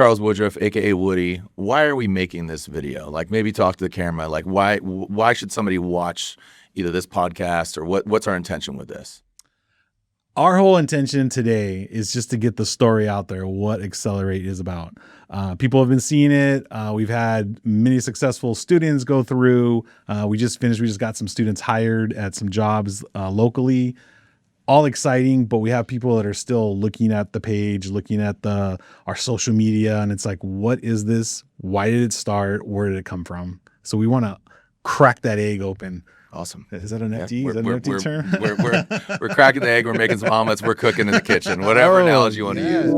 Charles Woodruff, aka Woody. Why are we making this video? Like, maybe talk to the camera. Like, why should somebody watch either this podcast or what's our intention with this? Our whole intention today is just to get the story out there, what Acceler8 is about. People have been seeing it. We've had many successful students go through. We just got some students hired at some jobs locally. All exciting, but we have people that are still looking at the page, looking at our social media, and it's like, what is this? Why did it start? Where did it come from? So we want to crack that egg open. Awesome. Is that an FD? Is that an FD term? We're cracking the egg. We're making some omelets. We're cooking in the kitchen. Whatever analogy you want to use.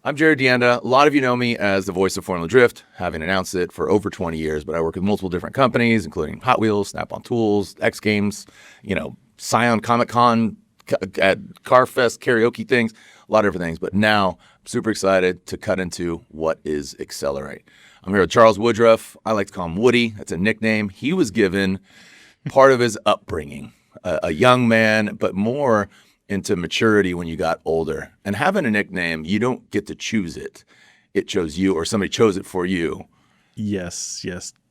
I'm Jarod Deanda. A lot of you know me as the voice of Formula Drift, having announced it for over 20 years, but I work with multiple different companies, including Hot Wheels, Snap-on Tools, X Games, Scion, Comic-Con, at Carfest, karaoke things, a lot of different things. But now I'm super excited to cut into what is Acceler8. I'm here with Charles Woodruff. I like to call him Woody. That's a nickname he was given part of his upbringing. A young man, but more into maturity when you got older. And having a nickname, you don't get to choose it. It chose you, or somebody chose it for you. Yes,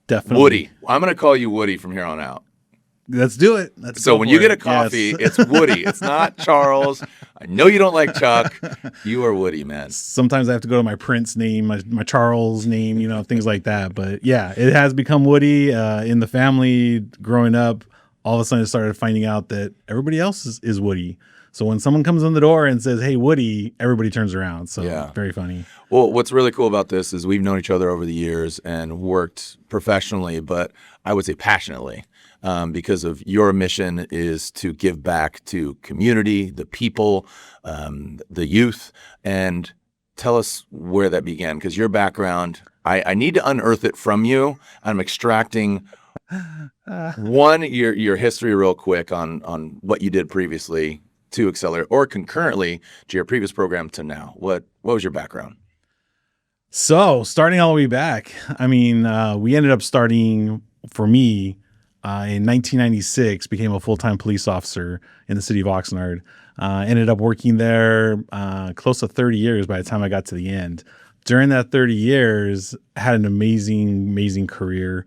definitely. Woody. I'm going to call you Woody from here on out. Let's do it. So when you get a coffee, it's Woody. It's not Charles. I know you don't like Chuck. You are Woody, man. Sometimes I have to go to my Prince name, my Charles name, things like that. But yeah, it has become Woody in the family growing up. All of a sudden I started finding out that everybody else is Woody. So when someone comes in the door and says, "Hey, Woody," everybody turns around. So yeah. Very funny. Well, what's really cool about this is we've known each other over the years and worked professionally, but I would say passionately, because of your mission is to give back to community, the people, the youth, and tell us where that began. Because your background, I need to unearth it from you. I'm extracting your history real quick on what you did previously to Acceler8, or concurrently to your previous program to now. What was your background? So starting all the way back, we ended up starting, for me, in 1996, became a full-time police officer in the city of Oxnard. Ended up working there close to 30 years by the time I got to the end. During that 30 years, I had an amazing career,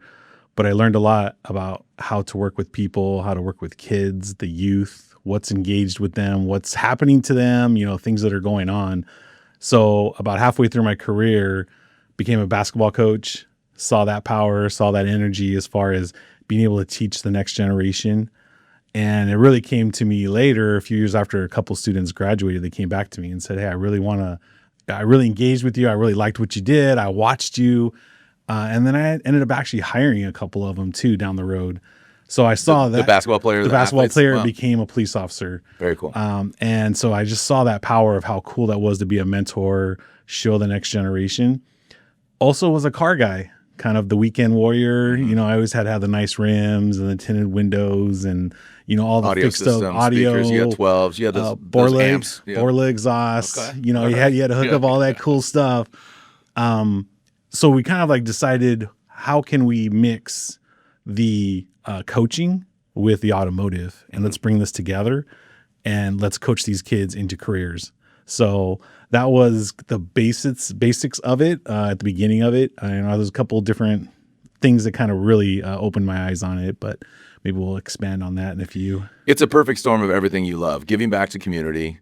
but I learned a lot about how to work with people, how to work with kids, the youth, what's engaged with them, what's happening to them, things that are going on. So about halfway through my career, became a basketball coach, saw that power, saw that energy as far as being able to teach the next generation. And it really came to me later, a few years after a couple students graduated, they came back to me and said, "Hey, I really engaged with you. I really liked what you did. I watched you." And then I ended up actually hiring a couple of them too down the road. So I saw that the basketball player, wow. became a police officer. Very cool. And so I just saw that power of how cool that was to be a mentor, show the next generation. Also was a car guy, kind of the weekend warrior. Mm-hmm. I always had to have the nice rims and the tinted windows and, all the audio fixed systems, stuff, audio. Speakers, you got 12s, you had those amps. Yeah. Borla exhaust. Okay. You had to hook up all that cool stuff. So we kind of decided, how can we mix the coaching with the automotive, and let's bring this together and let's coach these kids into careers. So that was the basics of it at the beginning of it. There's a couple of different things that kind of really opened my eyes on it, but maybe we'll expand on that in a few. It's a perfect storm of everything you love: giving back to community,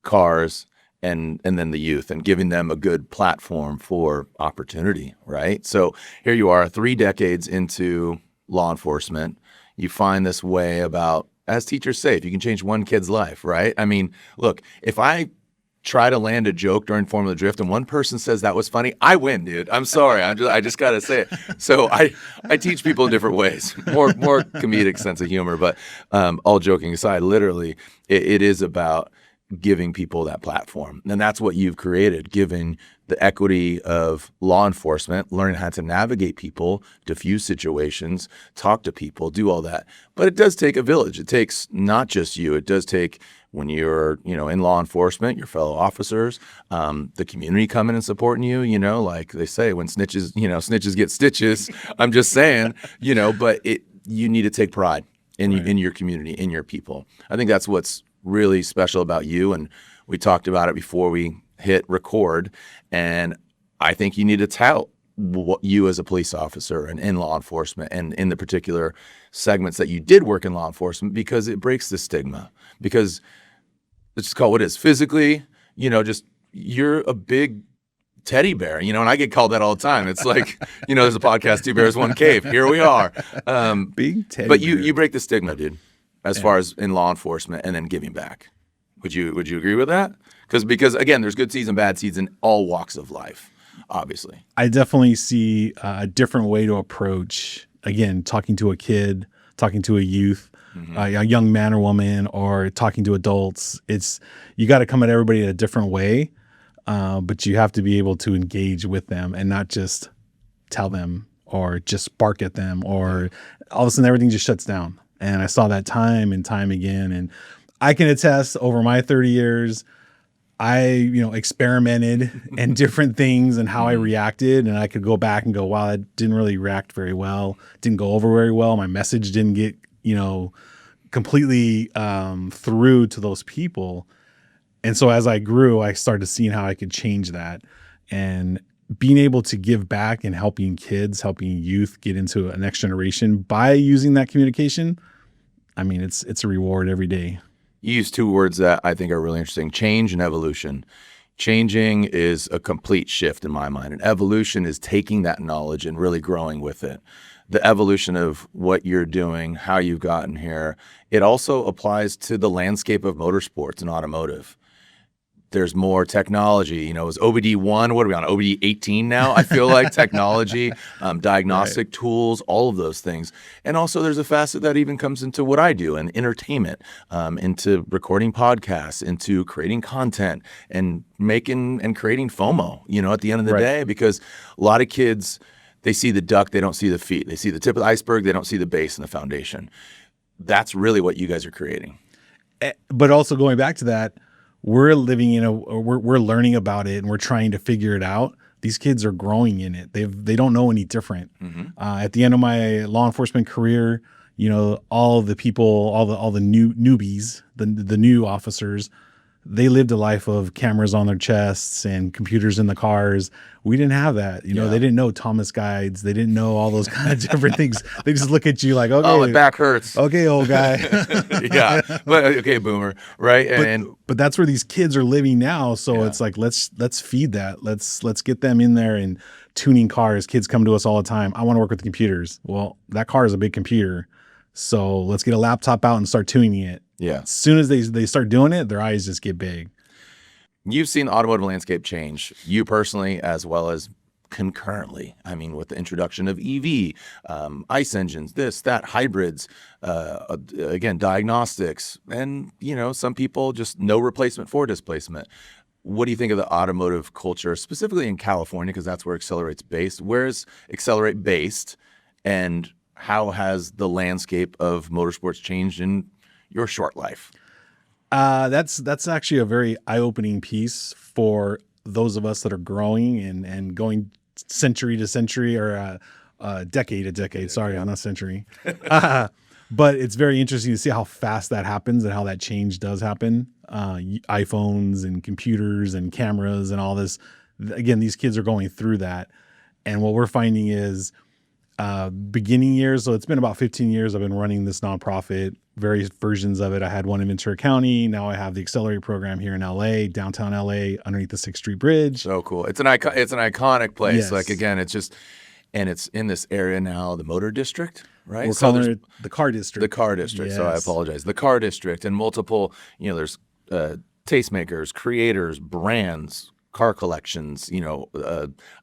cars, and then the youth, and giving them a good platform for opportunity, right? So here you are, 3 decades into law enforcement. You find this way about, as teachers say, if you can change one kid's life, right? Look, if I try to land a joke during Formula Drift and one person says that was funny, I win, dude. I'm sorry. I just got to say it. So I teach people in different ways, more comedic sense of humor. But all joking aside, literally, it is about giving people that platform. And that's what you've created, giving the equity of law enforcement, learning how to navigate people, diffuse situations, talk to people, do all that. But it does take a village. It takes not just you. It does take, when you're, in law enforcement, your fellow officers, the community coming and supporting you, like they say, when snitches get stitches. I'm just saying, but you need to take pride in your community, in your people. I think that's what's really special about you. And we talked about it before we hit record. And I think you need to tout what you as a police officer and in law enforcement and in the particular segments that you did work in law enforcement, because it breaks the stigma. Because let's just call it what it is. Physically, just you're a big teddy bear, and I get called that all the time. It's like, there's a podcast, Two Bears, One Cave. Here we are. Big teddy But bear. you break the stigma, dude, as far as in law enforcement and then giving back. Would you agree with that? Because again, there's good seeds and bad seeds in all walks of life, obviously. I definitely see a different way to approach, again, talking to a kid, talking to a youth, a young man or woman, or talking to adults. You got to come at everybody in a different way, but you have to be able to engage with them and not just tell them or just bark at them, or all of a sudden everything just shuts down. And I saw that time and time again. And I can attest, over my 30 years, I, experimented in different things and how I reacted. And I could go back and go, wow, that didn't really react very well. Didn't go over very well. My message didn't get, completely through to those people. And so as I grew, I started seeing how I could change that, and being able to give back and helping kids, helping youth get into a next generation by using that communication. I mean, it's a reward every day. You use two words that I think are really interesting: change and evolution. Changing is a complete shift in my mind, and evolution is taking that knowledge and really growing with it. The evolution of what you're doing, how you've gotten here, it also applies to the landscape of motorsports and automotive. There's more technology. It was OBD1. What are we on? OBD 18 now? I feel like technology, diagnostic tools, all of those things. And also there's a facet that even comes into what I do, and entertainment, into recording podcasts, into creating content and making and creating FOMO, at the end of the day, because a lot of kids, they see the duck, they don't see the feet. They see the tip of the iceberg, they don't see the base and the foundation. That's really what you guys are creating. But also going back to that, we're living we're learning about it, and we're trying to figure it out. These kids are growing in it. They don't know any different. At the end of my law enforcement career, all the people, all the newbies, the new officers, they lived a life of cameras on their chests and computers in the cars. We didn't have that. They didn't know Thomas guides. They didn't know all those kind of different things. They just look at you like, okay, oh, my back hurts. Okay, old guy. Yeah, but okay, boomer, right? But that's where these kids are living now. So it's like, let's feed that. Let's get them in there and tuning cars. Kids come to us all the time. I want to work with the computers. Well, that car is a big computer. So let's get a laptop out and start tuning it. Yeah. As soon as they start doing it, their eyes just get big. You've seen the automotive landscape change, you personally, as well as concurrently. I mean, with the introduction of EV, ICE engines, this, that, hybrids, again, diagnostics, and, some people just no replacement for displacement. What do you think of the automotive culture, specifically in California, because that's where Acceler8's based? Where is Acceler8 based, and how has the landscape of motorsports changed in your short life? That's actually a very eye-opening piece for those of us that are growing and going century to century, or decade to decade. Sorry, not a century. But it's very interesting to see how fast that happens and how that change does happen. iPhones and computers and cameras and all this. Again, these kids are going through that. And what we're finding is beginning years. So it's been about 15 years I've been running this nonprofit, various versions of it. I had one in Ventura County. Now I have the Acceler8 program here in LA, downtown LA, underneath the 6th Street Bridge. So cool. It's an iconic place. Yes. Like, again, it's in this area now, the Motor District, right? We're calling it the Car District. The Car District. Yes. So I apologize. The Car District, and multiple, there's tastemakers, creators, brands, car collections,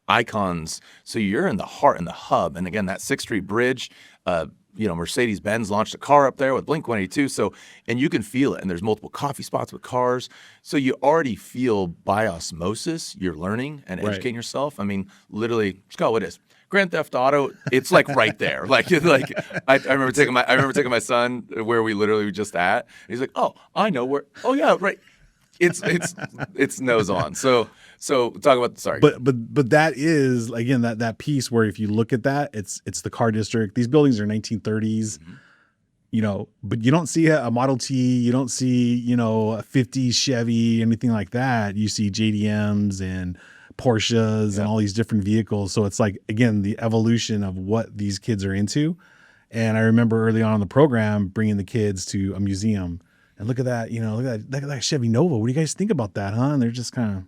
icons. So you're in the heart and the hub. And again, that 6th Street Bridge, Mercedes-Benz launched a car up there with Blink-182. So, and you can feel it. And there's multiple coffee spots with cars. So you already feel by osmosis, you're learning and educating yourself. I mean, literally, just call it what it is. Grand Theft Auto, it's like right there. I remember taking my son where we literally were just at. He's like, oh, I know where. Oh yeah, right. It's nose on. So talk about But that is again that piece where if you look at that, it's the car district. These buildings are 1930s. But you don't see a Model T, you don't see a 50s Chevy, anything like that. You see JDMs and Porsches and all these different vehicles. So it's like, again, the evolution of what these kids are into. And I remember early on in the program bringing the kids to a museum and look at that, look at that Chevy Nova. What do you guys think about that, huh? And they're just kind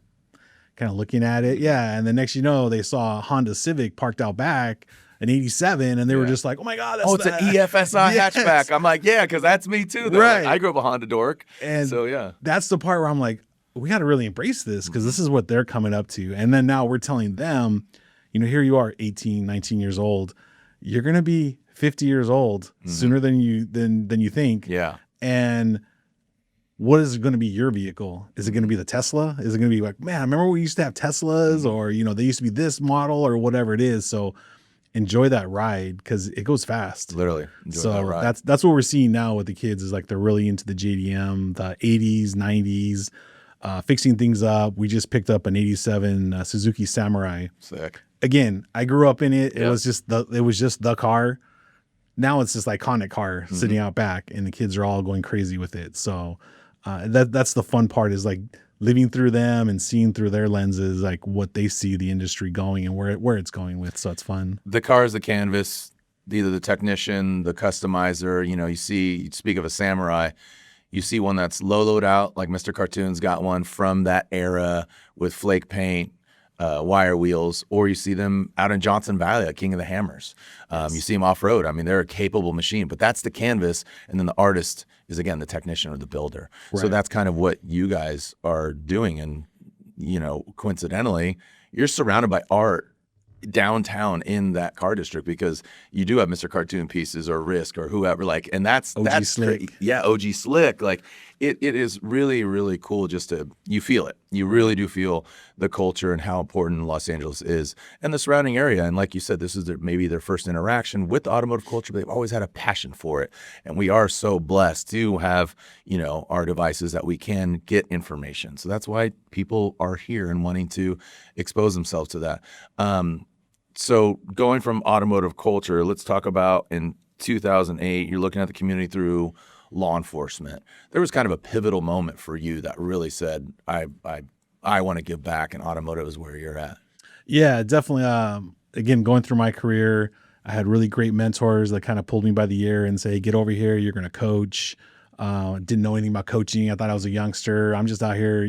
of looking at it. Yeah. And the next, they saw a Honda Civic parked out back, an 87, and they were just like, oh my God, that's it's an EFSI hatchback. I'm like, yeah, because that's me too. Though. Right. Like, I grew up a Honda dork. And so, yeah. That's the part where I'm like, we got to really embrace this because this is what they're coming up to. And then now we're telling them, here you are 18, 19 years old. You're going to be 50 years old sooner than you think. Yeah. And what is going to be your vehicle? Is it going to be the Tesla? Is it going to be like, man, I remember we used to have Teslas or, they used to be this model or whatever it is. So enjoy that ride because it goes fast. Literally. Enjoy that ride. That's what we're seeing now with the kids is like they're really into the JDM, the 80s, 90s. Fixing things up. We just picked up an 87 Suzuki Samurai. Sick. Again, I grew up in it. It was just the car. Now it's this iconic car sitting out back, and the kids are all going crazy with it. So that's the fun part is like living through them and seeing through their lenses, like what they see the industry going and where it's going with. So it's fun. The car is the canvas, either the technician, the customizer. You speak of a Samurai. You see one that's low-load out, like Mr. Cartoon's got one from that era with flake paint, wire wheels, or you see them out in Johnson Valley, like King of the Hammers. You see them off-road. I mean, they're a capable machine, but that's the canvas, and then the artist is, again, the technician or the builder. Right. So that's kind of what you guys are doing, and, coincidentally, you're surrounded by art downtown in that car district because you do have Mr. Cartoon pieces or Risk or whoever, like, and that's Slick. OG Slick. Like it is really, really cool you feel it. You really do feel the culture and how important Los Angeles is and the surrounding area. And like you said, this is maybe their first interaction with the automotive culture, but they've always had a passion for it. And we are so blessed to have, our devices that we can get information. So that's why people are here and wanting to expose themselves to that. So going from automotive culture, let's talk about in 2008, you're looking at the community through law enforcement. There was kind of a pivotal moment for you that really said, I want to give back, and automotive is where you're at. Yeah, definitely. Again, going through my career, I had really great mentors that kind of pulled me by the ear and say, get over here, you're going to coach. Didn't know anything about coaching. I thought I was a youngster. I'm just out here,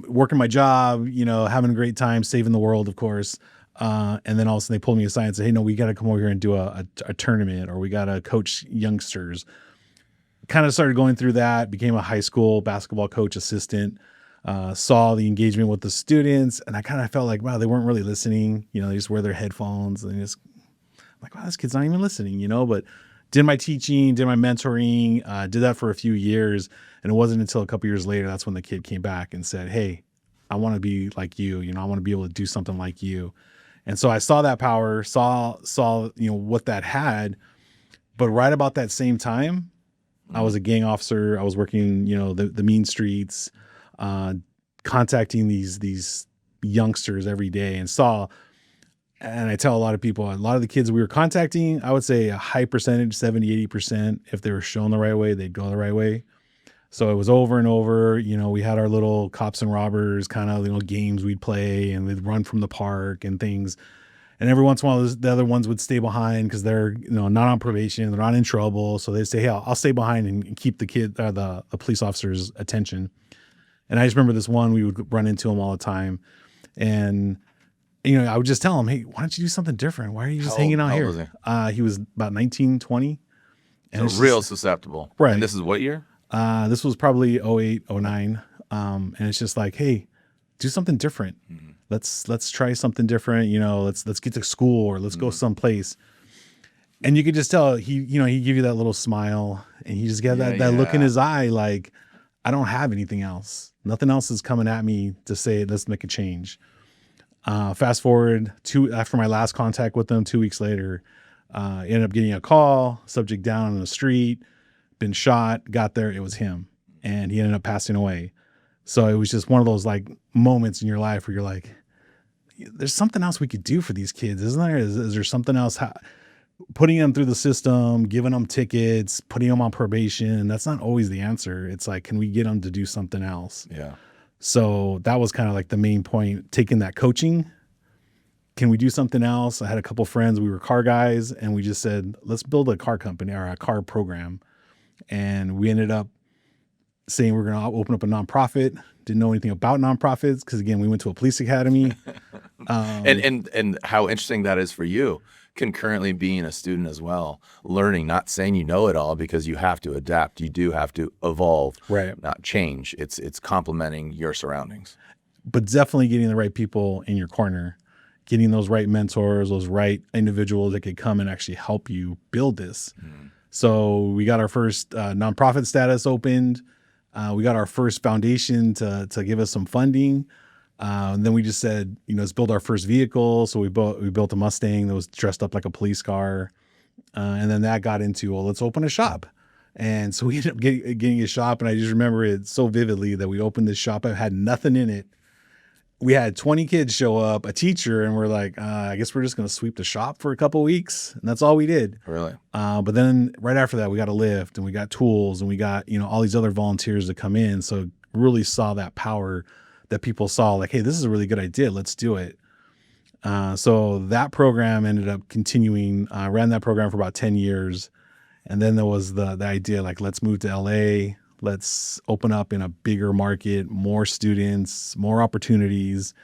working my job, having a great time, saving the world, of course. And then all of a sudden they pulled me aside and said, hey, no, we got to come over here and do a tournament, or we got to coach youngsters. Kind of started going through that, became a high school basketball coach assistant, saw the engagement with the students. And I kind of felt like, wow, they weren't really listening. They just wear their headphones and just like, wow, this kid's not even listening, but did my teaching, did my mentoring, did that for a few years. And it wasn't until a couple years later, that's when the kid came back and said, hey, I want to be like you, I want to be able to do something like you. And so I saw that power, saw what that had. But right about that same time, I was a gang officer. I was working, the mean streets, contacting these youngsters every day, and I tell a lot of people, a lot of the kids we were contacting, I would say a high percentage, 70, 80%, if they were shown the right way, they'd go the right way. So it was over and over, we had our little cops and robbers kind of, games we'd play, and we'd run from the park and things. And every once in a while, the other ones would stay behind because they're, not on probation, they're not in trouble. So they'd say, hey, I'll stay behind and keep the police officer's attention. And I just remember this one, we would run into him all the time. And, I would just tell him, hey, why don't you do something different? Why are you just hanging out here? He was about 19, 20. And so real susceptible. Right. And this is what year? This was probably 08, 09. And it's just like, hey, do something different. Mm-hmm. Let's try something different. Let's get to school, or let's go someplace. And you could just tell he give you that little smile, and he just got that look in Yeah. his eye, like, I don't have anything else. Nothing else is coming at me to say, let's make a change. Fast forward after my last contact with them, 2 weeks later, ended up getting a call, subject down on the street, been shot, got there, it was him. And he ended up passing away. So it was just one of those like moments in your life where you're like, there's something else we could do for these kids, isn't there? Is there something else? Putting them through the system, giving them tickets, putting them on probation, that's not always the answer. It's like, can we get them to do something else? Yeah. So that was kind of like the main point, taking that coaching. Can we do something else? I had a couple friends, we were car guys, and we just said, let's build a car company or a car program. And we ended up saying we're going to open up a nonprofit. Didn't know anything about nonprofits because, again, we went to a police academy. And how interesting that is for you, concurrently being a student as well, learning, not saying you know it all, because you have to adapt. You do have to evolve, Right. not change. It's complementing your surroundings. But definitely getting the right people in your corner, getting those right mentors, those right individuals that could come and actually help you build this. So we got our first nonprofit status opened. We got our first foundation to give us some funding. And then we just said, let's build our first vehicle. So we built a Mustang that was dressed up like a police car. And then that got into, well, let's open a shop. And so we ended up getting a shop. And I just remember it so vividly that we opened this shop. It had nothing in it. We had 20 kids show up, a teacher, and we're like, I guess we're just going to sweep the shop for a couple of weeks. And that's all we did. Really? But then right after that, we got a lift and we got tools and we got, all these other volunteers to come in. So really saw that power that people saw, like, hey, this is a really good idea. Let's do it. So that program ended up continuing. I ran that program for about 10 years. And then there was the idea, like, let's move to LA. Let's open up in a bigger market, more students, more opportunities.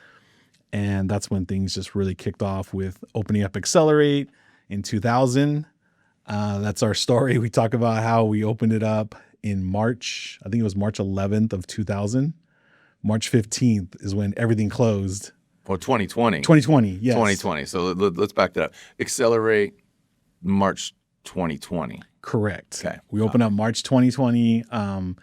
And that's when things just really kicked off with opening up Acceler8 in 2000. That's our story. We talk about how we opened it up in March. I think it was March 11th of 2000. March 15th is when everything closed. Well, 2020. 2020, yes. 2020. So let's back that up. Acceler8, March 2020. Correct. Okay. We opened up March 2020, and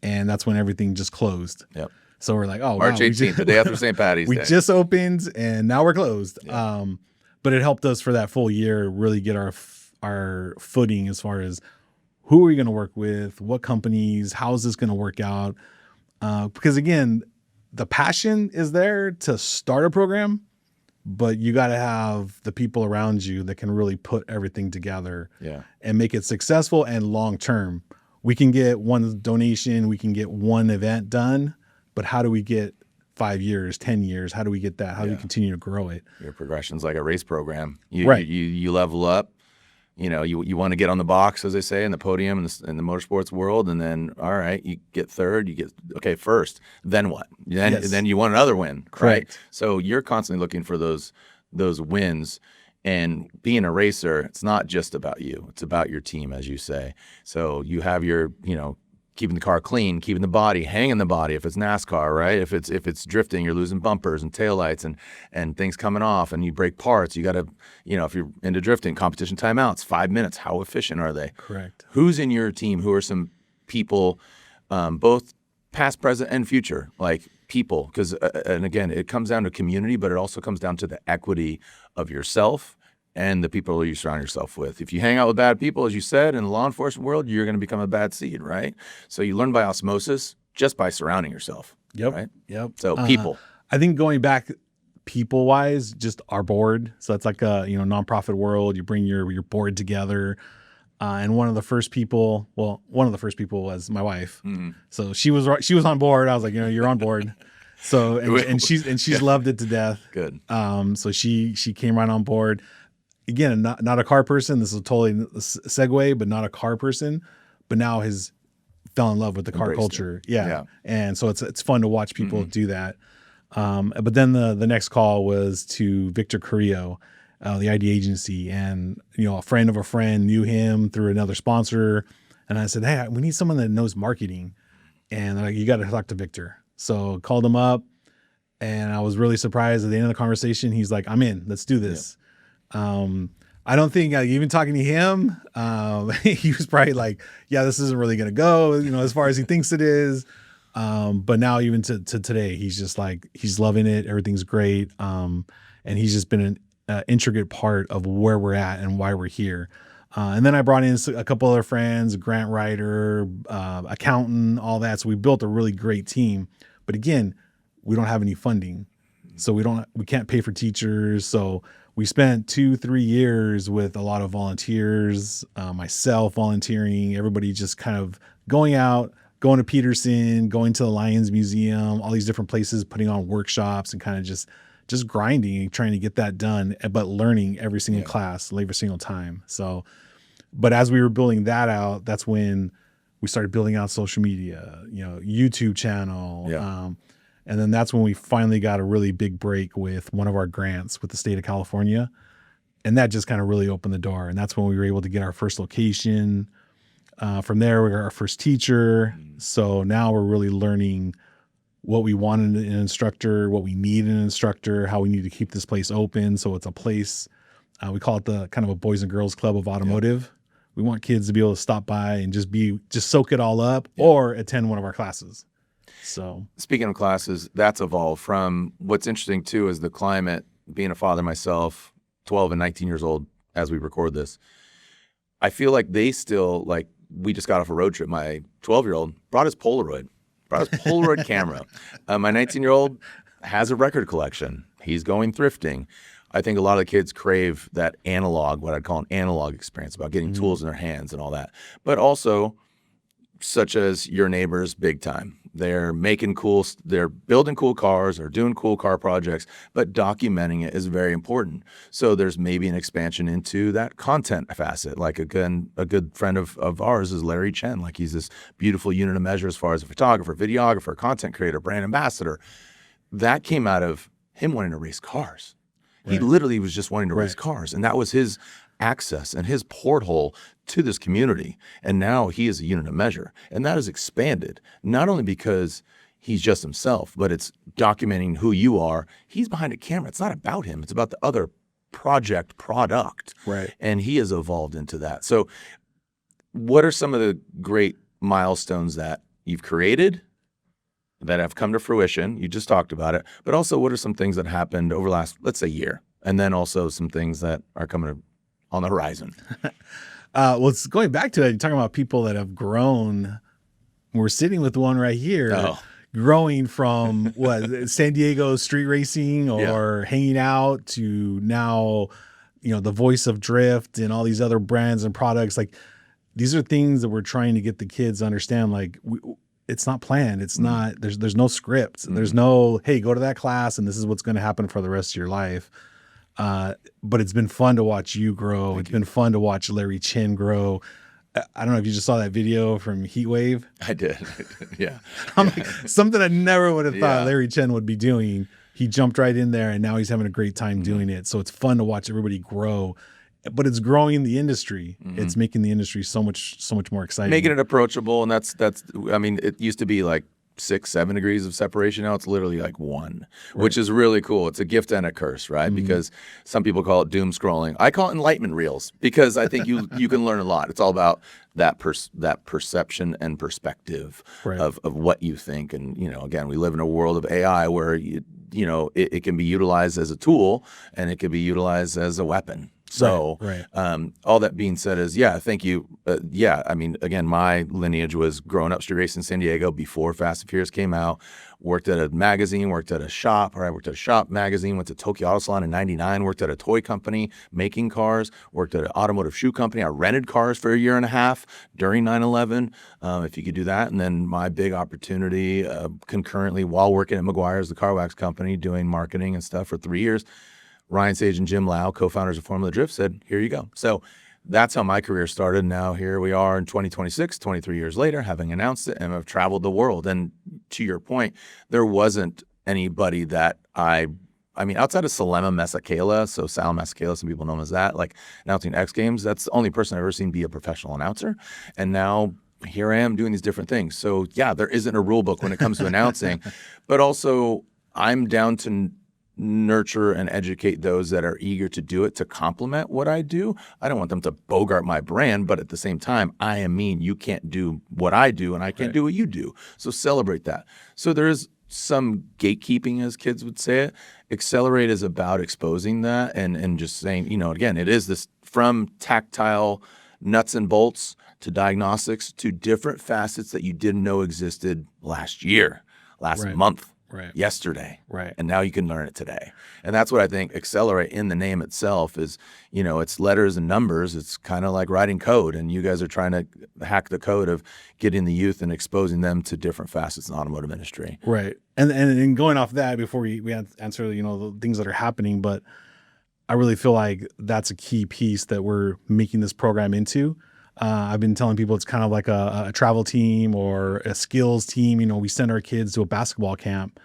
that's when everything just closed. Yep. So we're like, oh, March wow, 18th, the day after St. Patty's we Day. just opened, and now we're closed. Yeah. But it helped us for that full year really get our footing as far as who are we going to work with, what companies, how is this going to work out? Because again, the passion is there to start a program, but you got to have the people around you that can really put everything together and make it successful and long-term. We can get one donation, we can get one event done, but how do we get 5 years, 10 years? How do we get that? How do we continue to grow it? Your progression's like a race program. Right. You level up. You want to get on the box, as they say, in the podium in the motorsports world, and then, all right, you get third, you get, first. Then what? Then you want another win, right? Correct. So you're constantly looking for those wins. And being a racer, it's not just about you. It's about your team, as you say. So you have your, keeping the car clean, keeping the body, hanging the body. If it's NASCAR, right? If it's drifting, you're losing bumpers and taillights and things coming off, and you break parts. You got to, if you're into drifting, competition timeouts, 5 minutes. How efficient are they? Correct. Who's in your team? Who are some people, both past, present, and future, like people? Because, and again, it comes down to community, but it also comes down to the equity of yourself and the people you surround yourself with. If you hang out with bad people, as you said, in the law enforcement world, you're going to become a bad seed, right? So you learn by osmosis just by surrounding yourself. Yep. Right? Yep. So people. I think going back people-wise, just our board. So that's like a nonprofit world. You bring your board together. And one of the first people was my wife. Mm-hmm. So she was on board. I was like, you're on board. So and she's loved it to death. Good. So she came right on board. Again, not a car person. This is totally a segue, but not a car person. But now has fell in love with the car culture. Yeah. And so it's fun to watch people do that. But then the next call was to Victor Carrillo, the ID agency, and a friend of a friend knew him through another sponsor. And I said, hey, we need someone that knows marketing, and they're like, you got to talk to Victor. So called him up, and I was really surprised at the end of the conversation. He's like, I'm in. Let's do this. I don't think even talking to him, he was probably like, yeah, this isn't really going to go, as far as he thinks it is. But now even to today, he's just like, he's loving it. Everything's great. And he's just been an intricate part of where we're at and why we're here. And then I brought in a couple other friends, a grant writer, accountant, all that. So we built a really great team. But again, we don't have any funding. So we can't pay for teachers. So we spent 2-3 years with a lot of volunteers, myself volunteering, everybody just kind of going out, going to Peterson, going to the Lions Museum, all these different places, putting on workshops and kind of just grinding and trying to get that done, but learning every single class, every single time. So, but as we were building that out, that's when we started building out social media, YouTube channel. Yeah. And then that's when we finally got a really big break with one of our grants with the state of California. And that just kind of really opened the door. And that's when we were able to get our first location. From there, we got our first teacher. So now we're really learning what we want in an instructor, what we need in an instructor, how we need to keep this place open. So it's a place, we call it the kind of a boys and girls club of automotive. Yeah. We want kids to be able to stop by and just soak it all up or attend one of our classes. So speaking of classes, that's evolved from what's interesting too is the climate, being a father myself, 12 and 19 years old as we record this. I feel like they still, like, we just got off a road trip. My 12-year-old brought his Polaroid camera. My 19-year-old has a record collection. He's going thrifting. I think a lot of the kids crave that analog, what I'd call an analog experience about getting tools in their hands and all that. But also, such as your neighbors, big time. They're they're building cool cars or doing cool car projects, but documenting it is very important. So there's maybe an expansion into that content facet. Like, again, a good friend of ours is Larry Chen. Like, he's this beautiful unit of measure as far as a photographer, videographer, content creator, brand ambassador. That came out of him wanting to race cars. Right. He literally was just wanting to race cars. And that was his access and his porthole to this community. And now he is a unit of measure. And that has expanded, not only because he's just himself, but it's documenting who you are. He's behind a camera. It's not about him. It's about the other product. Right. And he has evolved into that. So what are some of the great milestones that you've created that have come to fruition? You just talked about it. But also, what are some things that happened over the last, let's say, year? And then also some things that are coming on the horizon. Well, it's going back to it. You're talking about people that have grown. We're sitting with one right here, growing from San Diego street racing or hanging out to now, the voice of drift and all these other brands and products. Like, these are things that we're trying to get the kids to understand. Like, it's not planned. It's not, there's no script. There's no, hey, go to that class and this is what's going to happen for the rest of your life. But it's been fun to watch you grow. It's been fun to watch Larry Chen grow. I don't know if you just saw that video from Heatwave. I did. Yeah. Like, something I never would have thought Larry Chen would be doing. He jumped right in there and now he's having a great time doing it. So it's fun to watch everybody grow, but it's growing the industry. It's making the industry so much more exciting. Making it approachable. And that's, I mean, it used to be like 6-7 degrees of separation. Now it's literally like 1, which is really cool. It's a gift and a curse, right? Because some people call it doom scrolling. I call it enlightenment reels because I think you can learn a lot. It's all about that perception and perspective of what you think. And, again, we live in a world of AI where, it can be utilized as a tool and it can be utilized as a weapon. So all that being said is, thank you. I mean, again, my lineage was growing up street racing in San Diego before Fast and Furious came out, worked at a magazine, worked at a shop, worked at a shop magazine, went to Tokyo Auto Salon in 99, worked at a toy company making cars, worked at an automotive shoe company. I rented cars for a year and a half during 9/11, if you could do that. And then my big opportunity concurrently while working at Meguiar's, the car wax company, doing marketing and stuff for 3 years, Ryan Sage and Jim Lau, co-founders of Formula Drift, said, here you go. So that's how my career started. Now here we are in 2026, 23 years later, having announced it, and I've traveled the world. And to your point, there wasn't anybody that I mean, outside of Salema Mesakela, so Sal Mesakela, some people know him as that, like announcing X Games, that's the only person I've ever seen be a professional announcer. And now here I am doing these different things. So there isn't a rule book when it comes to announcing, but also I'm down to nurture and educate those that are eager to do it to complement what I do. I don't want them to bogart my brand, but at the same time, I am mean. You can't do what I do, and I can't do what you do. So celebrate that. So there's some gatekeeping, as kids would say it. Acceler8 is about exposing that and just saying, again, it is this from tactile nuts and bolts to diagnostics to different facets that you didn't know existed last year, last month. Yesterday. And now you can learn it today. And that's what I think Acceler8 in the name itself is, it's letters and numbers. It's kind of like writing code. And you guys are trying to hack the code of getting the youth and exposing them to different facets in the automotive industry. Right. And going off that before we answer, the things that are happening, but I really feel like that's a key piece that we're making this program into. I've been telling people it's kind of like a travel team or a skills team. We send our kids to a basketball camp.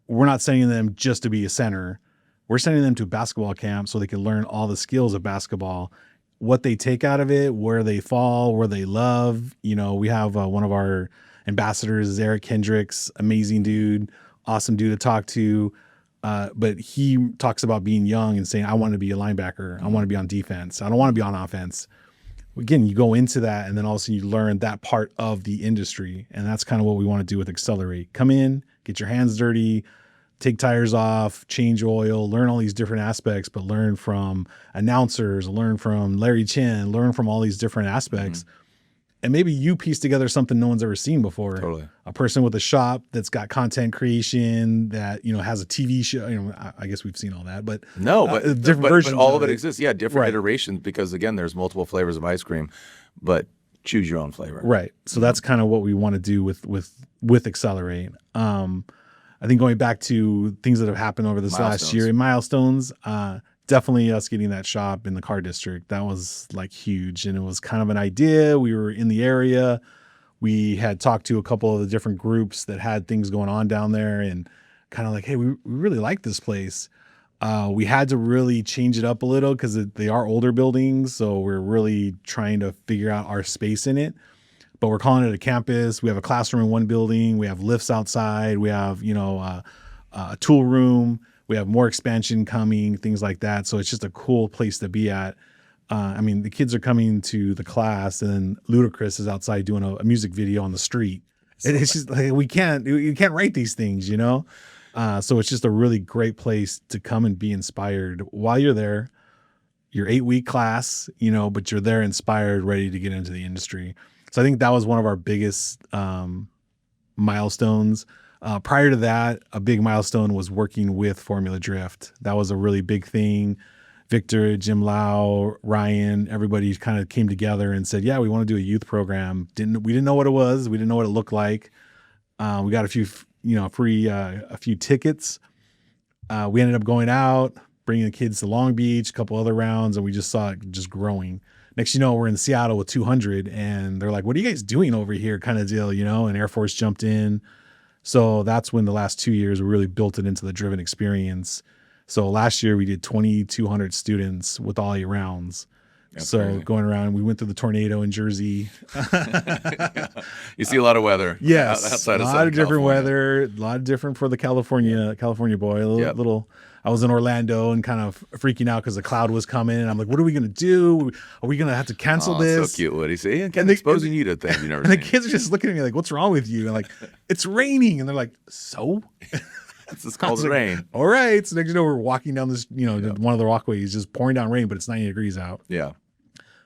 We're not sending them just to be a center. We're sending them to a basketball camp so they can learn all the skills of basketball, what they take out of it, where they fall, where they love. We have one of our ambassadors is Eric Hendricks, amazing dude, awesome dude to talk to. But he talks about being young and saying, I want to be a linebacker. I want to be on defense. I don't want to be on offense. Again, you go into that and then all of a sudden you learn that part of the industry. And that's kind of what we want to do with Acceler8. Come in, get your hands dirty, take tires off, change oil, learn all these different aspects, but learn from announcers, learn from Larry Chin, learn from all these different aspects. And maybe you piece together something no one's ever seen before. Totally. A person with a shop that's got content creation that, has a TV show. I guess we've seen all that, but different versions. But all of it exists. Yeah, different iterations because again, there's multiple flavors of ice cream, but choose your own flavor. Right. So that's kind of what we want to do with Acceler8. I think going back to things that have happened over this last year in milestones, definitely us getting that shop in the car district. That was like huge. And it was kind of an idea. We were in the area. We had talked to a couple of the different groups that had things going on down there and kind of like, hey, we really like this place. We had to really change it up a little because they are older buildings. So we're really trying to figure out our space in it. But we're calling it a campus. We have a classroom in one building. We have lifts outside. We have, a tool room. We have more expansion coming, things like that. So it's just a cool place to be at. The kids are coming to the class and Ludacris is outside doing a music video on the street. It's just like, you can't write these things, So it's just a really great place to come and be inspired while you're there. Your 8-week class, but you're there inspired, ready to get into the industry. So I think that was one of our biggest milestones. Prior to that, a big milestone was working with Formula Drift. That was a really big thing. Victor, Jim Lau, Ryan, everybody kind of came together and said, yeah, we want to do a youth program. We didn't know what it was. We didn't know what it looked like. We got a few, free, a few tickets. We ended up going out, bringing the kids to Long Beach, a couple other rounds, and we just saw it just growing. Next, we're in Seattle with 200 and they're like, what are you guys doing over here? Kind of deal, and Air Force jumped in. So that's when the last 2 years we really built it into the Driven experience. So last year we did 2,200 students with all 8 rounds. That's crazy. Going around, we went through the tornado in Jersey. You see a lot of weather. Yes, outside a of lot of different California. weather, a lot of different for the California boy. Little. I was in Orlando and kind of freaking out because the cloud was coming. And I'm like, what are we going to do? Are we going to have to cancel this? So cute, Woody. See, and exposing you to things you never and seen. the kids are just looking at me like, what's wrong with you? And like, it's raining. And they're like, so? It's called rain. All right. So next we're walking down this, one of the walkways, just pouring down rain, but it's 90 degrees out. Yeah.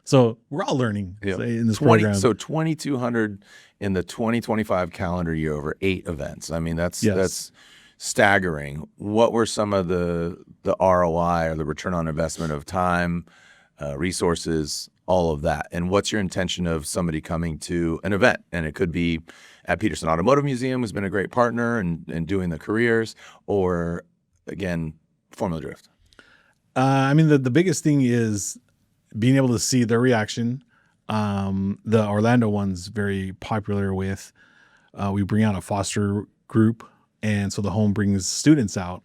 So we're all learning in this program. So 2,200 in the 2025 calendar year over 8 events. That's staggering. What were some of the ROI or the return on investment of time, resources, all of that? And what's your intention of somebody coming to an event? And it could be at Peterson Automotive Museum, who's been a great partner and doing the careers, or again, Formula Drift. The biggest thing is being able to see their reaction. The Orlando one's very popular with, we bring out a foster group. And so the home brings students out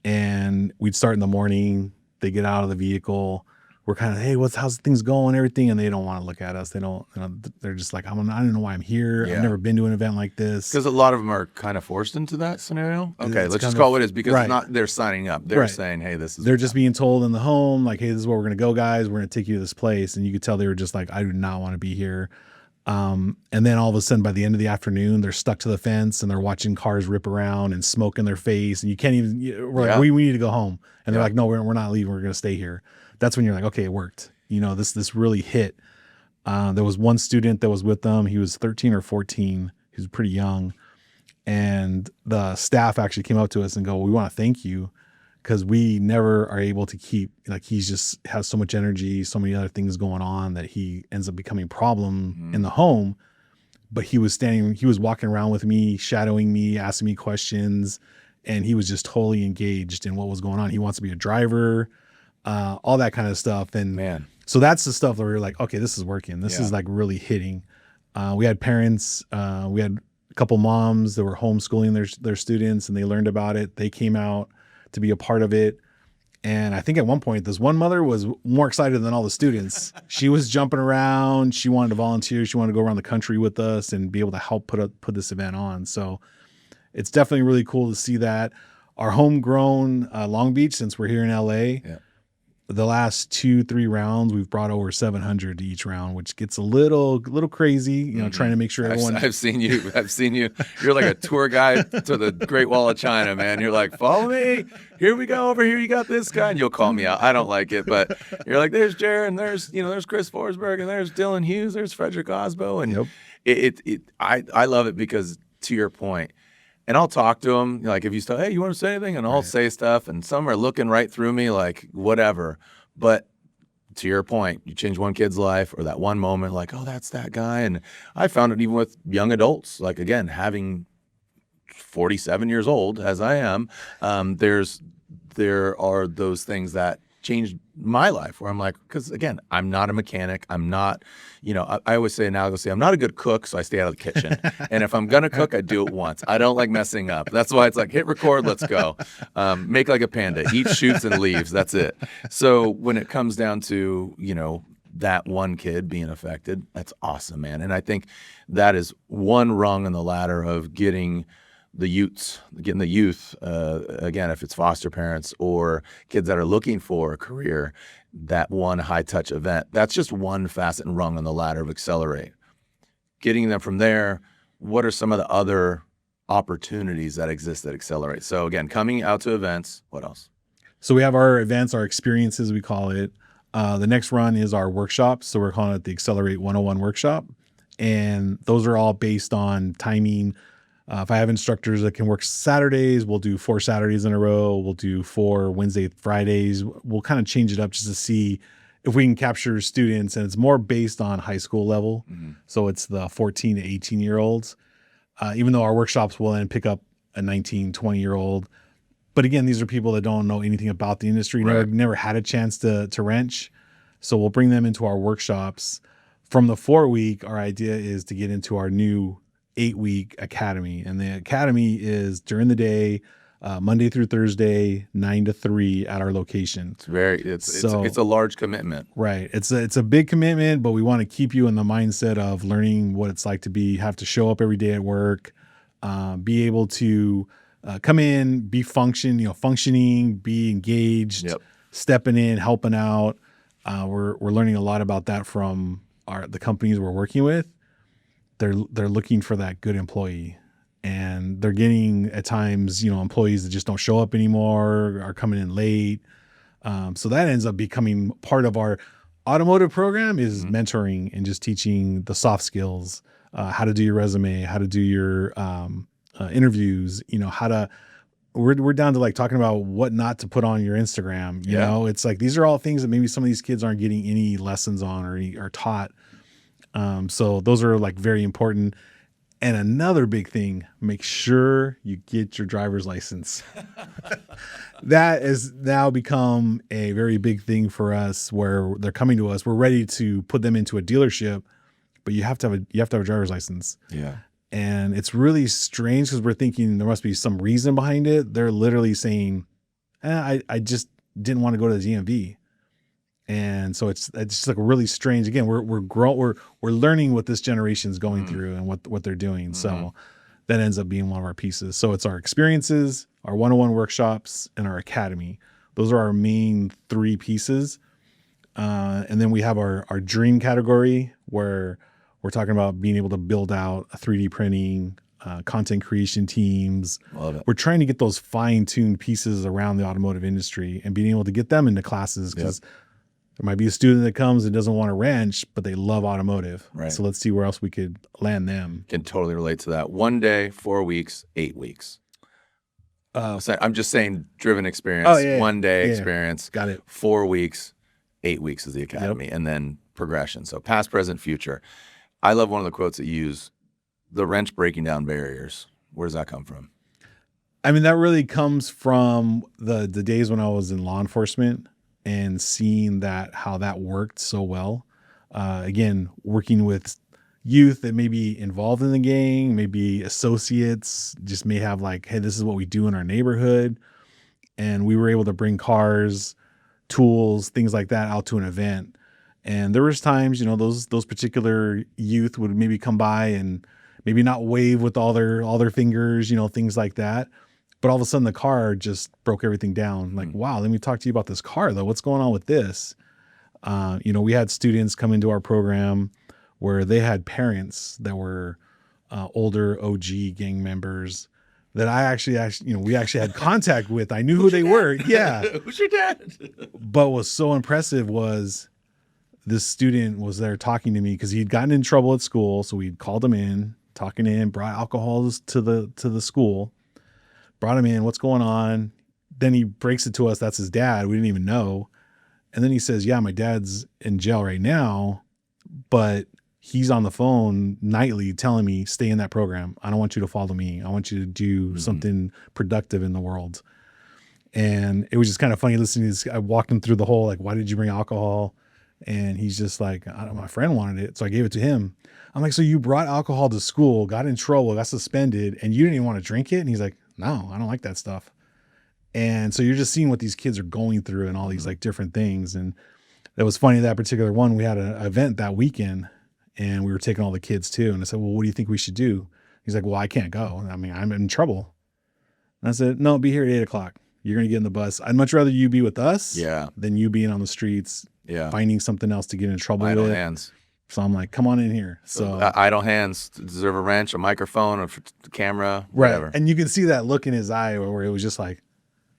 and we'd start in the morning. They get out of the vehicle. we're kind of, hey, how's things going, everything, and they don't want to look at us. They don't. They're just like, I don't know why I'm here. Yeah. I've never been to an event like this. Because a lot of them are kind of forced into that scenario. Okay, let's just kind call of- it what it is, because right. it's not they're signing up. They're Right. saying, hey, this is. They're just being told in the home, like, hey, this is where we're gonna go, guys. We're gonna take you to this place, and you could tell they were just like, I do not want to be here. And then all of a sudden, by the end of the afternoon, they're stuck to the fence and they're watching cars rip around and smoke in their face, and you can't even. We're like, we need to go home, and they're like, no, we're not leaving. We're gonna stay here. That's when you're like, okay, it worked. This really hit. There was one student that was with them. He was 13 or 14. He was pretty young. And the staff actually came up to us and go, we want to thank you, because we never are able to keep, like, he's just has so much energy, so many other things going on that he ends up becoming a problem in the home. But he was walking around with me, shadowing me, asking me questions. And he was just totally engaged in what was going on. He wants to be a driver, all that kind of stuff. And Man. So that's the stuff that we're like, okay, this is working. This is like really hitting. We had parents, we had a couple moms that were homeschooling their students, and they learned about it. They came out to be a part of it. And I think at one point, this one mother was more excited than all the students. She was jumping around. She wanted to volunteer. She wanted to go around the country with us and be able to help put this event on. So it's definitely really cool to see that. Our homegrown Long Beach, since we're here in LA, the last 2-3 rounds, we've brought over 700 to each round, which gets a little crazy, trying to make sure everyone. I've seen you. You're like a tour guide to the Great Wall of China, man. You're like, follow me. Here we go. Over here, you got this guy, and you'll call me out. I don't like it, but you're like, there's Jarod, and there's Chris Forsberg, and there's Dylan Hughes, there's Frederick Osbo, and I love it because, to your point. And I'll talk to them, like, if you say, hey, you want to say anything? And I'll say stuff, and some are looking right through me like, whatever. But to your point, you change one kid's life, or that one moment, like, oh, that's that guy. And I found it even with young adults, like, again, having 47 years old, as I am, there are those things that changed my life, where I'm like, because again, I'm not a mechanic. I'm not, I always say I'm not a good cook, so I stay out of the kitchen. And if I'm going to cook, I do it once. I don't like messing up. That's why it's like, hit record, let's go. Make like a panda, eat, shoots, and leaves. That's it. So when it comes down to, that one kid being affected, that's awesome, man. And I think that is one rung on the ladder of getting the youth, again, if it's foster parents or kids that are looking for a career, that one high-touch event, that's just one facet and rung on the ladder of Acceler8. Getting them from there, what are some of the other opportunities that exist at Acceler8? So again, coming out to events, what else? So we have our events, our experiences, we call it. The next run is our workshops. So we're calling it the Acceler8 101 workshop. And those are all based on timing. If I have instructors that can work Saturdays, we'll do 4 Saturdays in a row. We'll do 4 Wednesday, Fridays. We'll kind of change it up just to see if we can capture students. And it's more based on high school level. So it's the 14 to 18-year-olds, even though our workshops will then pick up a 19, 20-year-old. But again, these are people that don't know anything about the industry, never had a chance to wrench. So we'll bring them into our workshops. From the 4-week, our idea is to get into our new 8-week academy. And the academy is during the day, Monday through Thursday, 9 to 3 at our location. It's a large commitment. Right. It's a big commitment, but we want to keep you in the mindset of learning what it's like to have to show up every day at work, be able to come in, be functioning, be engaged, stepping in, helping out. We're learning a lot about that from the companies we're working with. They're looking for that good employee, and they're getting at times, employees that just don't show up anymore, are coming in late. So that ends up becoming part of our automotive program is mentoring and just teaching the soft skills, how to do your resume, how to do your interviews, we're down to like talking about what not to put on your Instagram. You know, it's like, these are all things that maybe some of these kids aren't getting any lessons on or taught. So those are like very important. And another big thing, make sure you get your driver's license. That has now become a very big thing for us, where they're coming to us. We're ready to put them into a dealership, but you have to have a driver's license. Yeah. And it's really strange because we're thinking there must be some reason behind it. They're literally saying, I just didn't want to go to the DMV. And so it's just like a really strange. Again, we're learning what this generation's going through and what they're doing. So that ends up being one of our pieces. So it's our experiences, our one-on-one workshops, and our academy. Those are our main 3 pieces. And then we have our dream category, where we're talking about being able to build out a 3D printing, content creation teams. Love it. We're trying to get those fine-tuned pieces around the automotive industry and being able to get them into classes, because there might be a student that comes and doesn't want a wrench, but they love automotive. Right. So let's see where else we could land them. Can totally relate to that. 1 day, 4 weeks, 8 weeks. I'm just saying driven experience, 1 day experience. Got it. 4 weeks, 8 weeks is the academy, and then progression. So past, present, future. I love one of the quotes that you use, the wrench breaking down barriers. Where does that come from? I mean, that really comes from the days when I was in law enforcement and seeing how that worked so well. Again, working with youth that may be involved in the gang, maybe associates, just may have like, hey, this is what we do in our neighborhood. And we were able to bring cars, tools, things like that out to an event. And there was times, those particular youth would maybe come by and maybe not wave with all their fingers, things like that. But all of a sudden the car just broke everything down. Like, wow, let me talk to you about this car though. What's going on with this? We had students come into our program where they had parents that were older OG gang members that we actually had contact with. I knew who they were. Yeah. Who's your dad? But what was so impressive was this student was there talking to me because he'd gotten in trouble at school. So we called him in, talking to him, brought alcohol to the school, brought him in. What's going on? Then he breaks it to us. That's his dad. We didn't even know. And then he says, yeah, my dad's in jail right now, but he's on the phone nightly telling me, stay in that program. I don't want you to follow me. I want you to do something productive in the world. And it was just kind of funny listening to this. I walked him through the whole, like, why did you bring alcohol? And he's just like, my friend wanted it, so I gave it to him. I'm like, so you brought alcohol to school, got in trouble, got suspended, and you didn't even want to drink it? And he's like, no, I don't like that stuff. And so you're just seeing what these kids are going through and all these like different things. And it was funny, that particular one, we had an event that weekend and we were taking all the kids too. And I said, well, what do you think we should do? He's like, well, I can't go. I mean, I'm in trouble. And I said, no, be here at 8:00. You're going to get in the bus. I'd much rather you be with us than you being on the streets, finding something else to get in trouble Idle with. hands. So I'm like, come on in here. So idle hands deserve a wrench, a microphone, a camera, whatever. Right. And you can see that look in his eye where it was just like,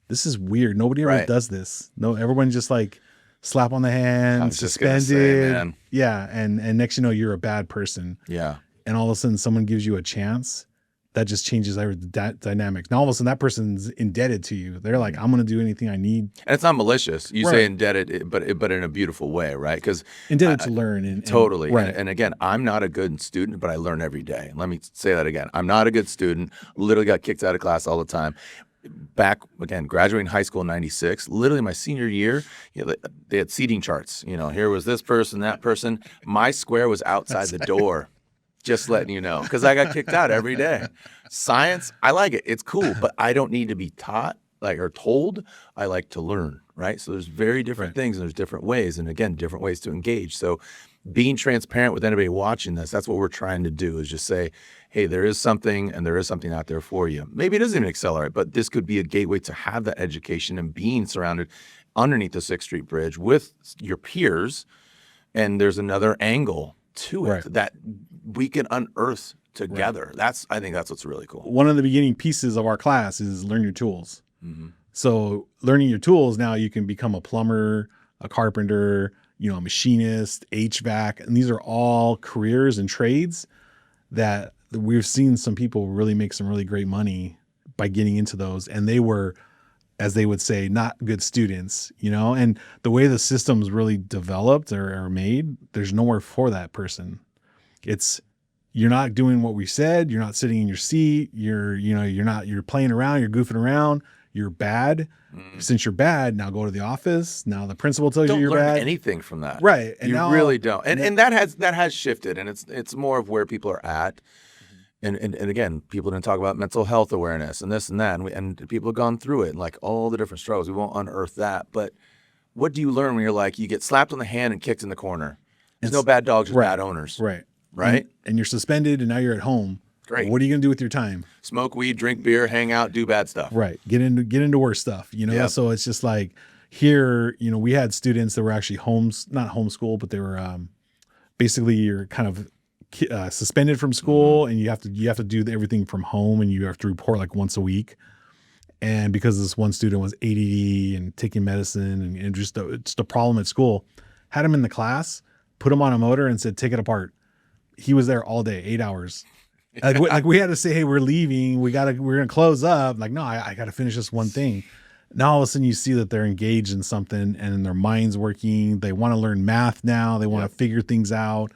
this is weird. Nobody ever does this. No, everyone just like slap on the hand, suspended. Yeah. And next, you're a bad person. Yeah. And all of a sudden someone gives you a chance. That just changes the dynamics. Now all of a sudden that person's indebted to you. They're like, I'm going to do anything I need. And it's not malicious. You say indebted, but in a beautiful way, right? Because indebted to learn. Totally. Right. And again, I'm not a good student, but I learn every day. And let me say that again. I'm not a good student. Literally got kicked out of class all the time. Back, again, graduating high school in 96, literally my senior year, they had seating charts. Here was this person, that person. My square was outside the door. Just letting you know, because I got kicked out every day. Science, I like it. It's cool, but I don't need to be taught or told. I like to learn, right? So there's very different things, and there's different ways, and again, different ways to engage. So being transparent with anybody watching this, that's what we're trying to do, is just say, hey, there is something, and there is something out there for you. Maybe it isn't even Acceler8, but this could be a gateway to have that education and being surrounded underneath the 6th Street Bridge with your peers, and there's another angle to it that we can unearth together. I think that's what's really cool. One of the beginning pieces of our class is learn your tools. Mm-hmm. So learning your tools, now you can become a plumber, a carpenter, a machinist, HVAC, and these are all careers and trades that we've seen some people really make some really great money by getting into those. And they were, as they would say, not good students, and the way the system's really developed or are made, there's nowhere for that person. You're not doing what we said. You're not sitting in your seat. You're playing around. You're goofing around. You're bad. Since you're bad, now go to the office. Now the principal tells you you're bad. Don't learn anything from that. Right. And you really don't. And that has shifted, and it's more of where people are at. And again, people didn't talk about mental health awareness and this and that, and people have gone through it, and like all the different struggles. We won't unearth that, but what do you learn when you're like, you get slapped on the hand and kicked in the corner? There's no It's- bad dogs, just right, bad owners. Right. Right? And you're suspended and now you're at home. Great. What are you going to do with your time? Smoke weed, drink beer, hang out, do bad stuff. Right. Get into worse stuff, you know? Yep. So it's just like here, you know, we had students that were actually not homeschooled, but they were basically you're kind of suspended from school and you have to do everything from home and you have to report like once a week. And because this one student was ADD and taking medicine and just a problem at school, had him in the class, put him on a motor and said, take it apart. He was there all day, 8 hours. Like we had to say, hey, we're leaving. We're going to close up. Like, no, I got to finish this one thing. Now all of a sudden you see that they're engaged in something and their mind's working. They want to learn math now. They want to figure things out.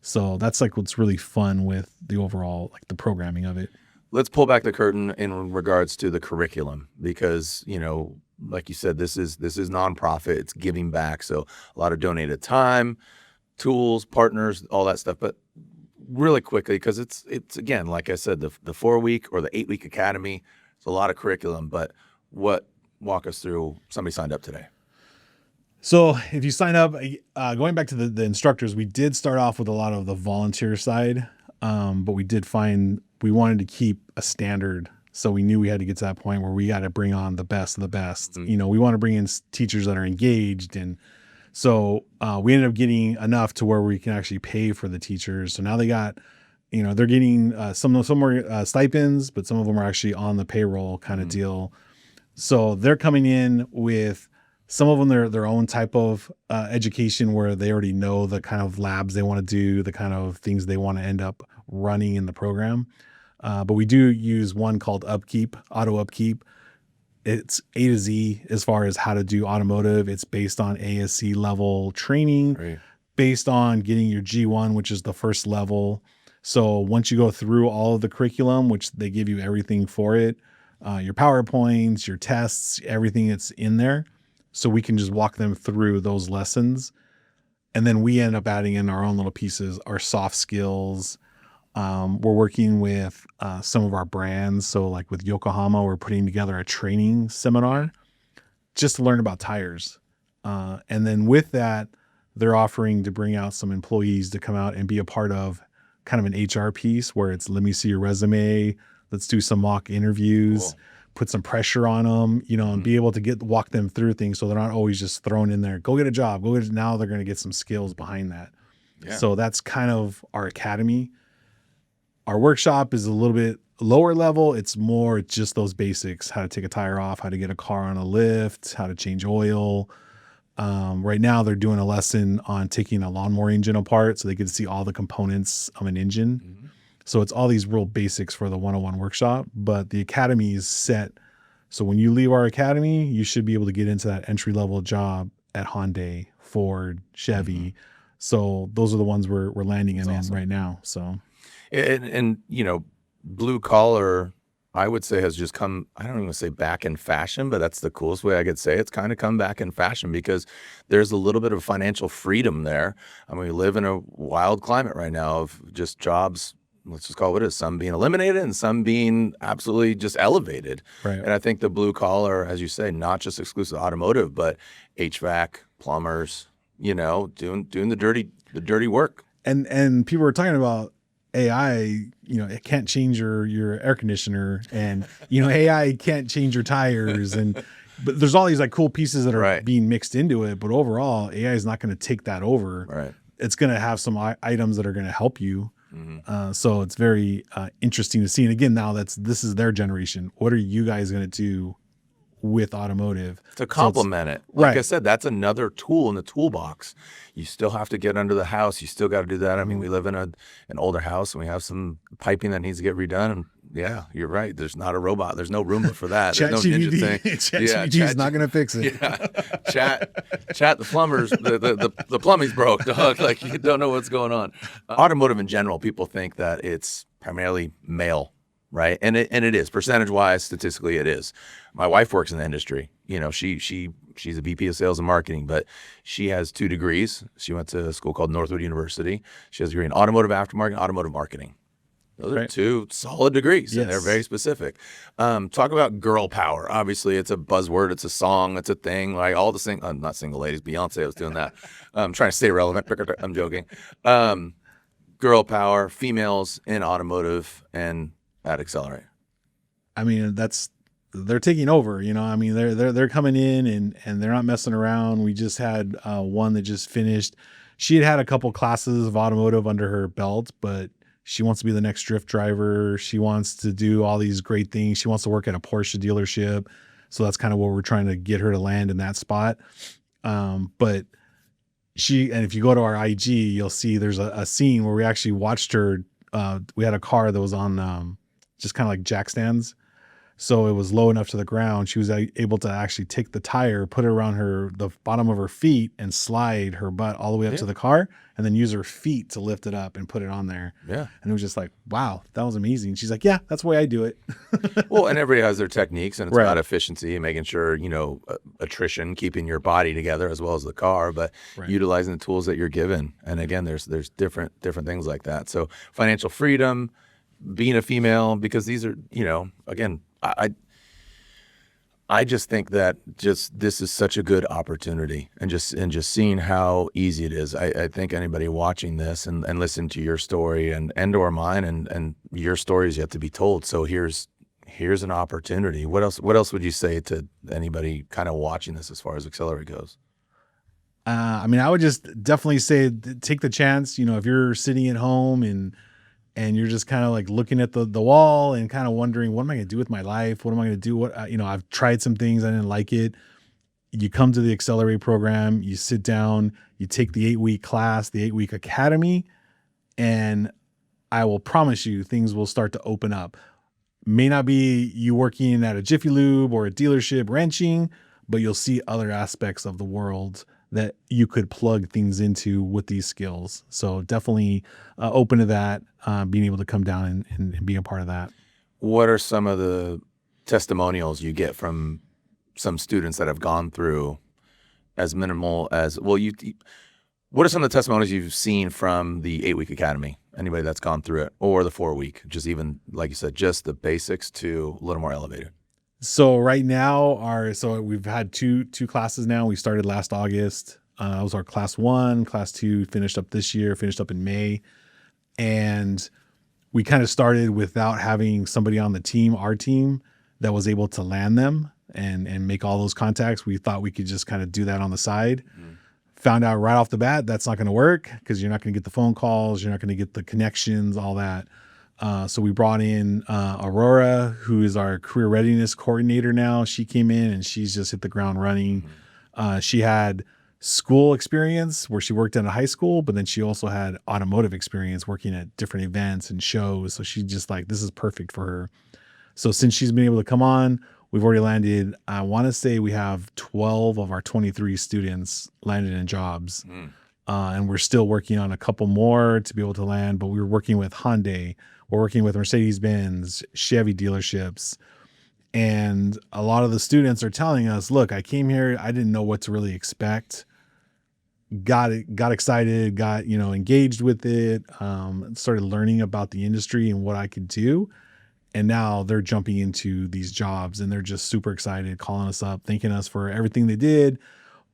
So that's like what's really fun with the overall, like the programming of it. Let's pull back the curtain in regards to the curriculum because, you know, like you said, this is nonprofit. It's giving back. So a lot of donated time, tools, partners, all that stuff. But really quickly, because it's again, like I said, the 4-week or the 8-week academy, it's a lot of curriculum. But walk us through, somebody signed up today. So if you sign up, going back to the instructors, we did start off with a lot of the volunteer side, but we did find we wanted to keep a standard. So we knew we had to get to that point where we got to bring on the best of the best. Mm-hmm. You know, we want to bring in teachers that are engaged. And so we ended up getting enough to where we can actually pay for the teachers. So now they got, you know, they're getting some were stipends, but some of them are actually on the payroll kind of deal. So they're coming in with some of them their own type of education where they already know the kind of labs they want to do, the kind of things they want to end up running in the program. But we do use one called auto upkeep. It's A to Z as far as how to do automotive. It's based on ASC level training, based on getting your G1, which is the first level. So once you go through all of the curriculum, which they give you everything for it, your PowerPoints, your tests, everything that's in there. So we can just walk them through those lessons. And then we end up adding in our own little pieces, our soft skills. We're working with some of our brands. So like with Yokohama, we're putting together a training seminar just to learn about tires. And then with that, they're offering to bring out some employees to come out and be a part of kind of an HR piece where it's, let me see your resume. Let's do some mock interviews, put some pressure on them, you know, and be able to walk them through things. So they're not always just thrown in there, go get a job, now they're going to get some skills behind that. Yeah. So that's kind of our academy. Our workshop is a little bit lower level. It's more just those basics, how to take a tire off, how to get a car on a lift, how to change oil. Right now they're doing a lesson on taking a lawnmower engine apart so they can see all the components of an engine. Mm-hmm. So it's all these real basics for the 101 workshop, but the academy is set. So when you leave our academy, you should be able to get into that entry-level job at Hyundai, Ford, Chevy. Mm-hmm. So those are the ones we're landing in right now. So, and you know, blue collar, I would say has just come, I don't even say back in fashion, but that's the coolest way I could say it. It's kind of come back in fashion because there's a little bit of financial freedom there. I mean, we live in a wild climate right now of just jobs, let's just call it what it is, some being eliminated and some being absolutely just elevated. Right. And I think the blue collar, as you say, not just exclusive automotive, but HVAC, plumbers, you know, doing the dirty work. And people are talking about AI, you know, it can't change your air conditioner, and you know, AI can't change your tires, but there's all these like cool pieces that are being mixed into it. But overall, AI is not going to take that over. Right. It's going to have some items that are going to help you. Mm-hmm. So it's very interesting to see. And again, now this is their generation. What are you guys going to do with automotive to complement it? Like I said, that's another tool in the toolbox. You still have to get under the house. You still got to do that. I mean, we live in an older house and we have some piping that needs to get redone. And yeah, you're right. There's not a robot. There's no Roomba for that. There's no ninja thing. ChatGPT is not going to fix it. Yeah, chat. The plumbers, the plumbing's broke, dog. Like you don't know what's going on. Automotive in general, people think that it's primarily male. Right. And it is percentage wise, statistically, it is. My wife works in the industry. You know, she's a VP of sales and marketing, but she has 2 degrees. She went to a school called Northwood University. She has a degree in automotive aftermarket, automotive marketing. Those are Right. two solid degrees, and they're Yes. very specific. Talk about girl power, and they're Yes. very specific. Talk about girl power. Obviously, it's a buzzword. It's a song. It's a thing. Like all the not single ladies. Beyonce was doing that. Trying to stay relevant. I'm joking. Girl power, females in automotive and at Acceler8. I mean, they're taking over, you know. I mean, they're coming in and they're not messing around. We just had one that just finished. She had a couple classes of automotive under her belt, but she wants to be the next drift driver. She wants to do all these great things. She wants to work at a Porsche dealership. So that's kind of what we're trying to get her to land in that spot. But and if you go to our IG, you'll see there's a scene where we actually watched her. We had a car that was on just kind of like jack stands. So it was low enough to the ground. She was able to actually take the tire, put it around the bottom of her feet and slide her butt all the way up to the car and then use her feet to lift it up and put it on there. Yeah. And it was just like, wow, that was amazing. She's like, yeah, that's the way I do it. Well, and everybody has their techniques, and it's Right. about efficiency and making sure, attrition, keeping your body together as well as the car, but Right. utilizing the tools that you're given. And again, there's different things like that. So financial freedom, being a female, because these are, again, I just think that this is such a good opportunity, and just seeing how easy it is. I think anybody watching this and listen to your story and or mine and your story is yet to be told. So here's an opportunity. What else would you say to anybody kind of watching this as far as Acceler8 goes? I mean, I would just definitely say take the chance. If you're sitting at home and you're just kind of like looking at the wall and kind of wondering, what am I going to do with my life? What am I going to do? I've tried some things. I didn't like it. You come to the Acceler8 program, you sit down, you take the 8-week class, the 8-week academy, and I will promise you things will start to open up. May not be you working at a Jiffy Lube or a dealership wrenching, but you'll see other aspects of the world that you could plug things into with these skills. So definitely open to that, being able to come down and be a part of that. What are some of the testimonials you get from some students that have gone through as minimal as, well, what are some of the testimonials you've seen from the 8-week academy? Anybody that's gone through it, or the 4-week, just even, like you said, just the basics to a little more elevated? So right now, we've had two classes now. We started last August. It was our class 1, class 2 finished up this year, finished up in May. And we kind of started without having somebody on the team, our team, that was able to land them and make all those contacts. We thought we could just kind of do that on the side. Found out right off the bat, that's not going to work because you're not going to get the phone calls. You're not going to get the connections, all that. So we brought in Aurora, who is our career readiness coordinator now. She came in and she's just hit the ground running. She had school experience where she worked at a high school, but then she also had automotive experience working at different events and shows. So she's just like, this is perfect for her. So since she's been able to come on, we've already landed, I want to say we have 12 of our 23 students landed in jobs. And we're still working on a couple more to be able to land, but we were working with Hyundai. We're working with Mercedes-Benz, Chevy dealerships. And a lot of the students are telling us, look, I came here, I didn't know what to really expect. Got excited, got, engaged with it, started learning about the industry and what I could do. And now they're jumping into these jobs and they're just super excited, calling us up, thanking us for everything they did.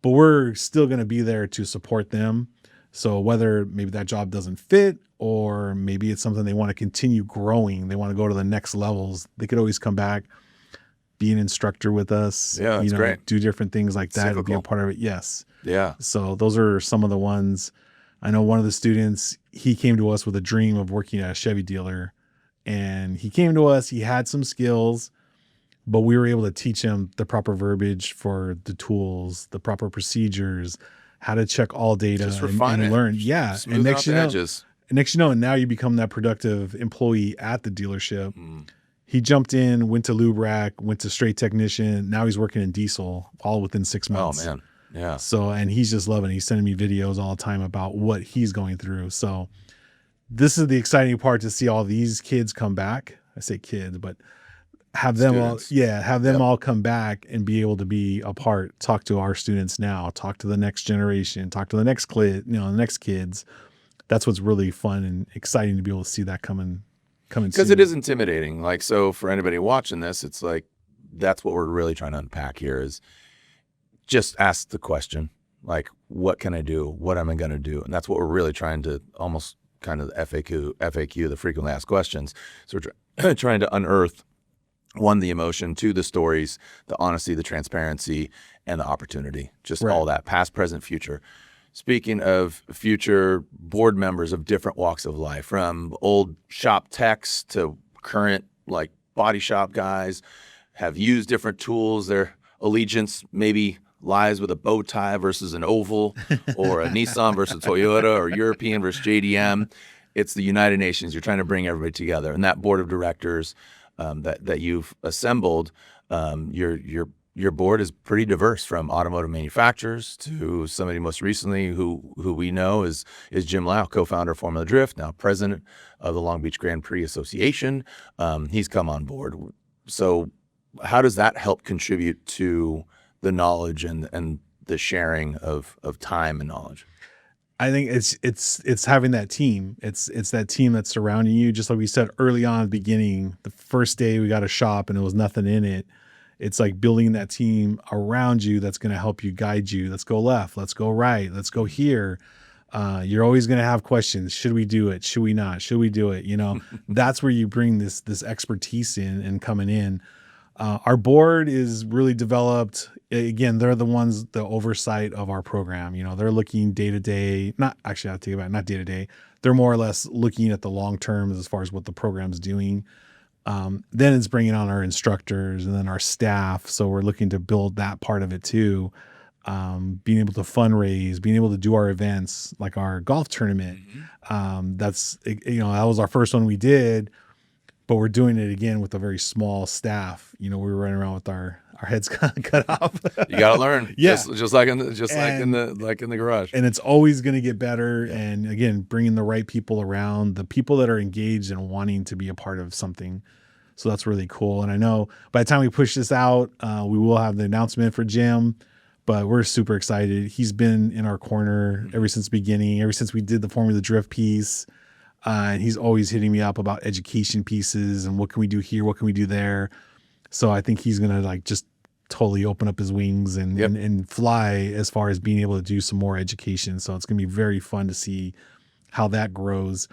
But we're still going to be there to support them. So whether maybe that job doesn't fit, or maybe it's something they want to continue growing, they want to go to the next levels, they could always come back, be an instructor with us. Yeah, that's great. Do different things like that and be a part of it. Yes. Yeah. So those are some of the ones. I know one of the students, he came to us with a dream of working at a Chevy dealer. And he came to us, he had some skills, but we were able to teach him the proper verbiage for the tools, the proper procedures, how to check all data and learn. Yeah. And next you know, now you become that productive employee at the dealership. He jumped in, went to lube rack, went to straight technician. Now he's working in diesel all within 6 months. Oh man. Yeah. So, and he's just loving it. He's sending me videos all the time about what he's going through. So this is the exciting part, to see all these kids come back. I say kids, but have them all come back and be able to be a part, talk to our students now, talk to the next generation, talk to the next the next kids. That's what's really fun and exciting to be able to see that coming. coming Because soon. it is intimidating. Like, so for anybody watching this, it's like, that's what we're really trying to unpack here is just ask the question, like, what can I do? What am I going to do? And that's what we're really trying to almost kind of the FAQ, the frequently asked questions. So we're trying to unearth, one, the emotion, two, the stories, the honesty, the transparency, and the opportunity, just all that past, present, future. Speaking of future board members of different walks of life, from old shop techs to current like body shop guys, have used different tools. Their allegiance maybe lies with a bow tie versus an oval, or a Nissan versus Toyota, or European versus JDM. It's the United Nations. You're trying to bring everybody together, and that board of directors that you've assembled, your board is pretty diverse, from automotive manufacturers to somebody most recently who we know is Jim Lau, co-founder of Formula Drift, now president of the Long Beach Grand Prix Association. He's come on board. So how does that help contribute to the knowledge and the sharing of time and knowledge? I think it's having that team. It's that team that's surrounding you. Just like we said early on at the beginning, the first day we got a shop and there was nothing in it. It's like building that team around you that's going to help you, guide you. Let's go left. Let's go right. Let's go here. You're always going to have questions. Should we do it? Should we not? Should we do it? You know, that's where you bring this expertise in and coming in. Our board is really developed. Again, they're the ones, the oversight of our program. You know, they're looking day to day, not actually, I'll take it back, not day to day. They're more or less looking at the long term as far as what the program's doing. Then it's bringing on our instructors and then our staff. So we're looking to build that part of it too. Being able to fundraise, being able to do our events like our golf tournament. That's, you know, that was our first one we did. But we're doing it again with a very small staff. You know, we were running around with our heads cut off. You got to learn, yeah, just like in the garage. And it's always going to get better. And again, bringing the right people around, the people that are engaged and wanting to be a part of something. So that's really cool. And I know by the time we push this out, we will have the announcement for Jim. But we're super excited. He's been in our corner ever since the beginning, ever since we did the Formula Drift piece. And he's always hitting me up about education pieces and what can we do here? What can we do there? So I think he's going to like just totally open up his wings and fly as far as being able to do some more education. So it's going to be very fun to see how that grows.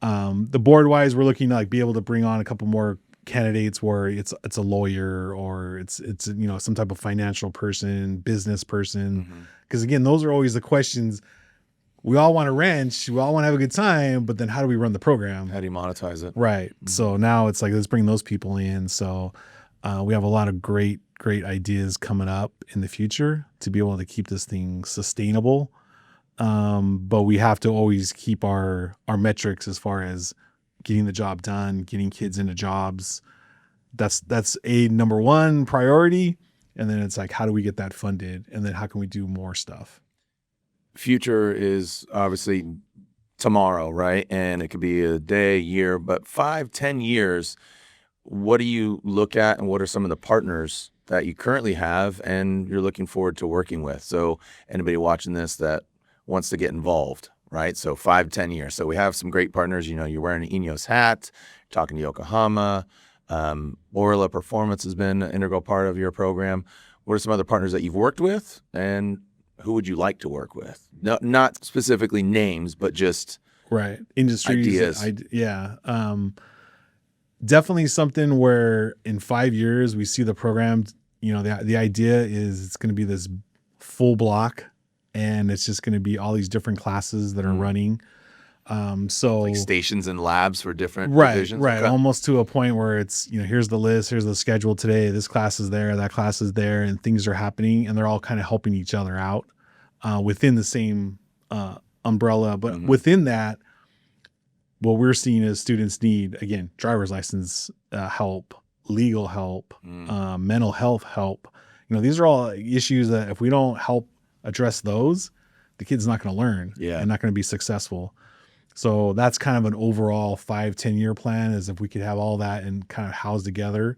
The board wise, we're looking to like be able to bring on a couple more candidates where it's a lawyer or it's, you know, some type of financial person, business person. Because again, those are always the questions. We all want to wrench. We all want to have a good time, but then how do we run the program? How do you monetize it? Right. So now it's like, let's bring those people in. So we have a lot of great ideas coming up in the future to be able to keep this thing sustainable. But we have to always keep our metrics as far as getting the job done, getting kids into jobs. That's a number one priority. And then it's like, how do we get that funded? And then how can we do more stuff? Future is obviously tomorrow, right? And it could be a day, year, but 5-10 years, what do you look at and what are some of the partners that you currently have and you're looking forward to working with? So anybody watching this that wants to get involved, right? So 5-10 years. So we have some great partners. You know, you're wearing an Ineos hat, talking to Yokohama. Orla Performance has been an integral part of your program. What are some other partners that you've worked with, and who would you like to work with? No, not specifically names, but just industries, ideas. Definitely something where in 5 years we see the program. You know, the idea is it's going to be this full block, and it's just going to be all these different classes that are running. So like stations and labs for different divisions. Right. Okay. Almost to a point where it's, you know, here's the list, here's the schedule today. This class is there, that class is there, and things are happening, and they're all kind of helping each other out within the same umbrella. But within that, what we're seeing is students need, again, driver's license help, legal help, mental health help. You know, these are all issues that if we don't help address those, the kid's not going to learn and not going to be successful. So that's kind of an overall 5-10 year plan, is if we could have all that and kind of housed together.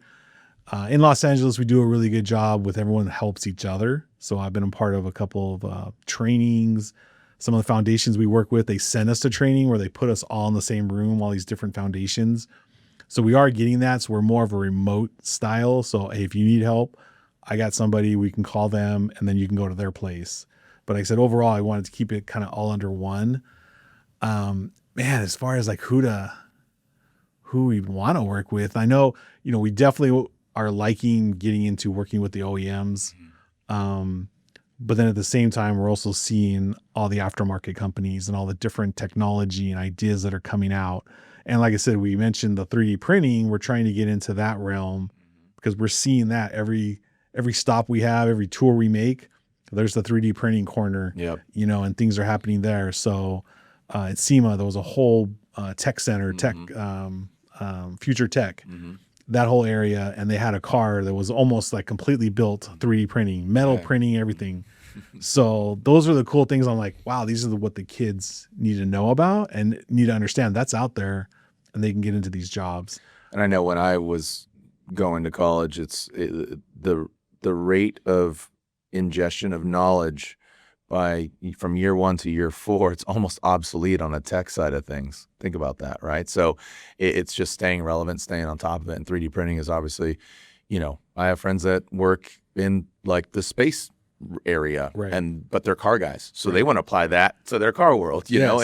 In Los Angeles, we do a really good job with everyone that helps each other. So I've been a part of a couple of trainings. Some of the foundations we work with, they send us to training where they put us all in the same room, all these different foundations. So we are getting that. So we're more of a remote style. So hey, if you need help, I got somebody, we can call them and then you can go to their place. But like I said, overall, I wanted to keep it kind of all under one. Man, as far as like who we want to work with, I know, we definitely are liking getting into working with the OEMs. But then at the same time, we're also seeing all the aftermarket companies and all the different technology and ideas that are coming out. And like I said, we mentioned the 3D printing. We're trying to get into that realm because we're seeing that every stop we have, every tour we make, there's the 3D printing corner, and things are happening there. So at SEMA, there was a whole tech center, future tech, that whole area. And they had a car that was almost like completely built 3D printing, metal printing, everything. So those are the cool things. I'm like, wow, these are what the kids need to know about and need to understand. That's out there and they can get into these jobs. And I know when I was going to college, the rate of ingestion of knowledge from year 1 to year 4, it's almost obsolete on the tech side of things. Think about that, right? So it's just staying relevant, staying on top of it. And 3D printing is obviously, I have friends that work in like the space area, but they're car guys, so they want to apply that to their car world, you know.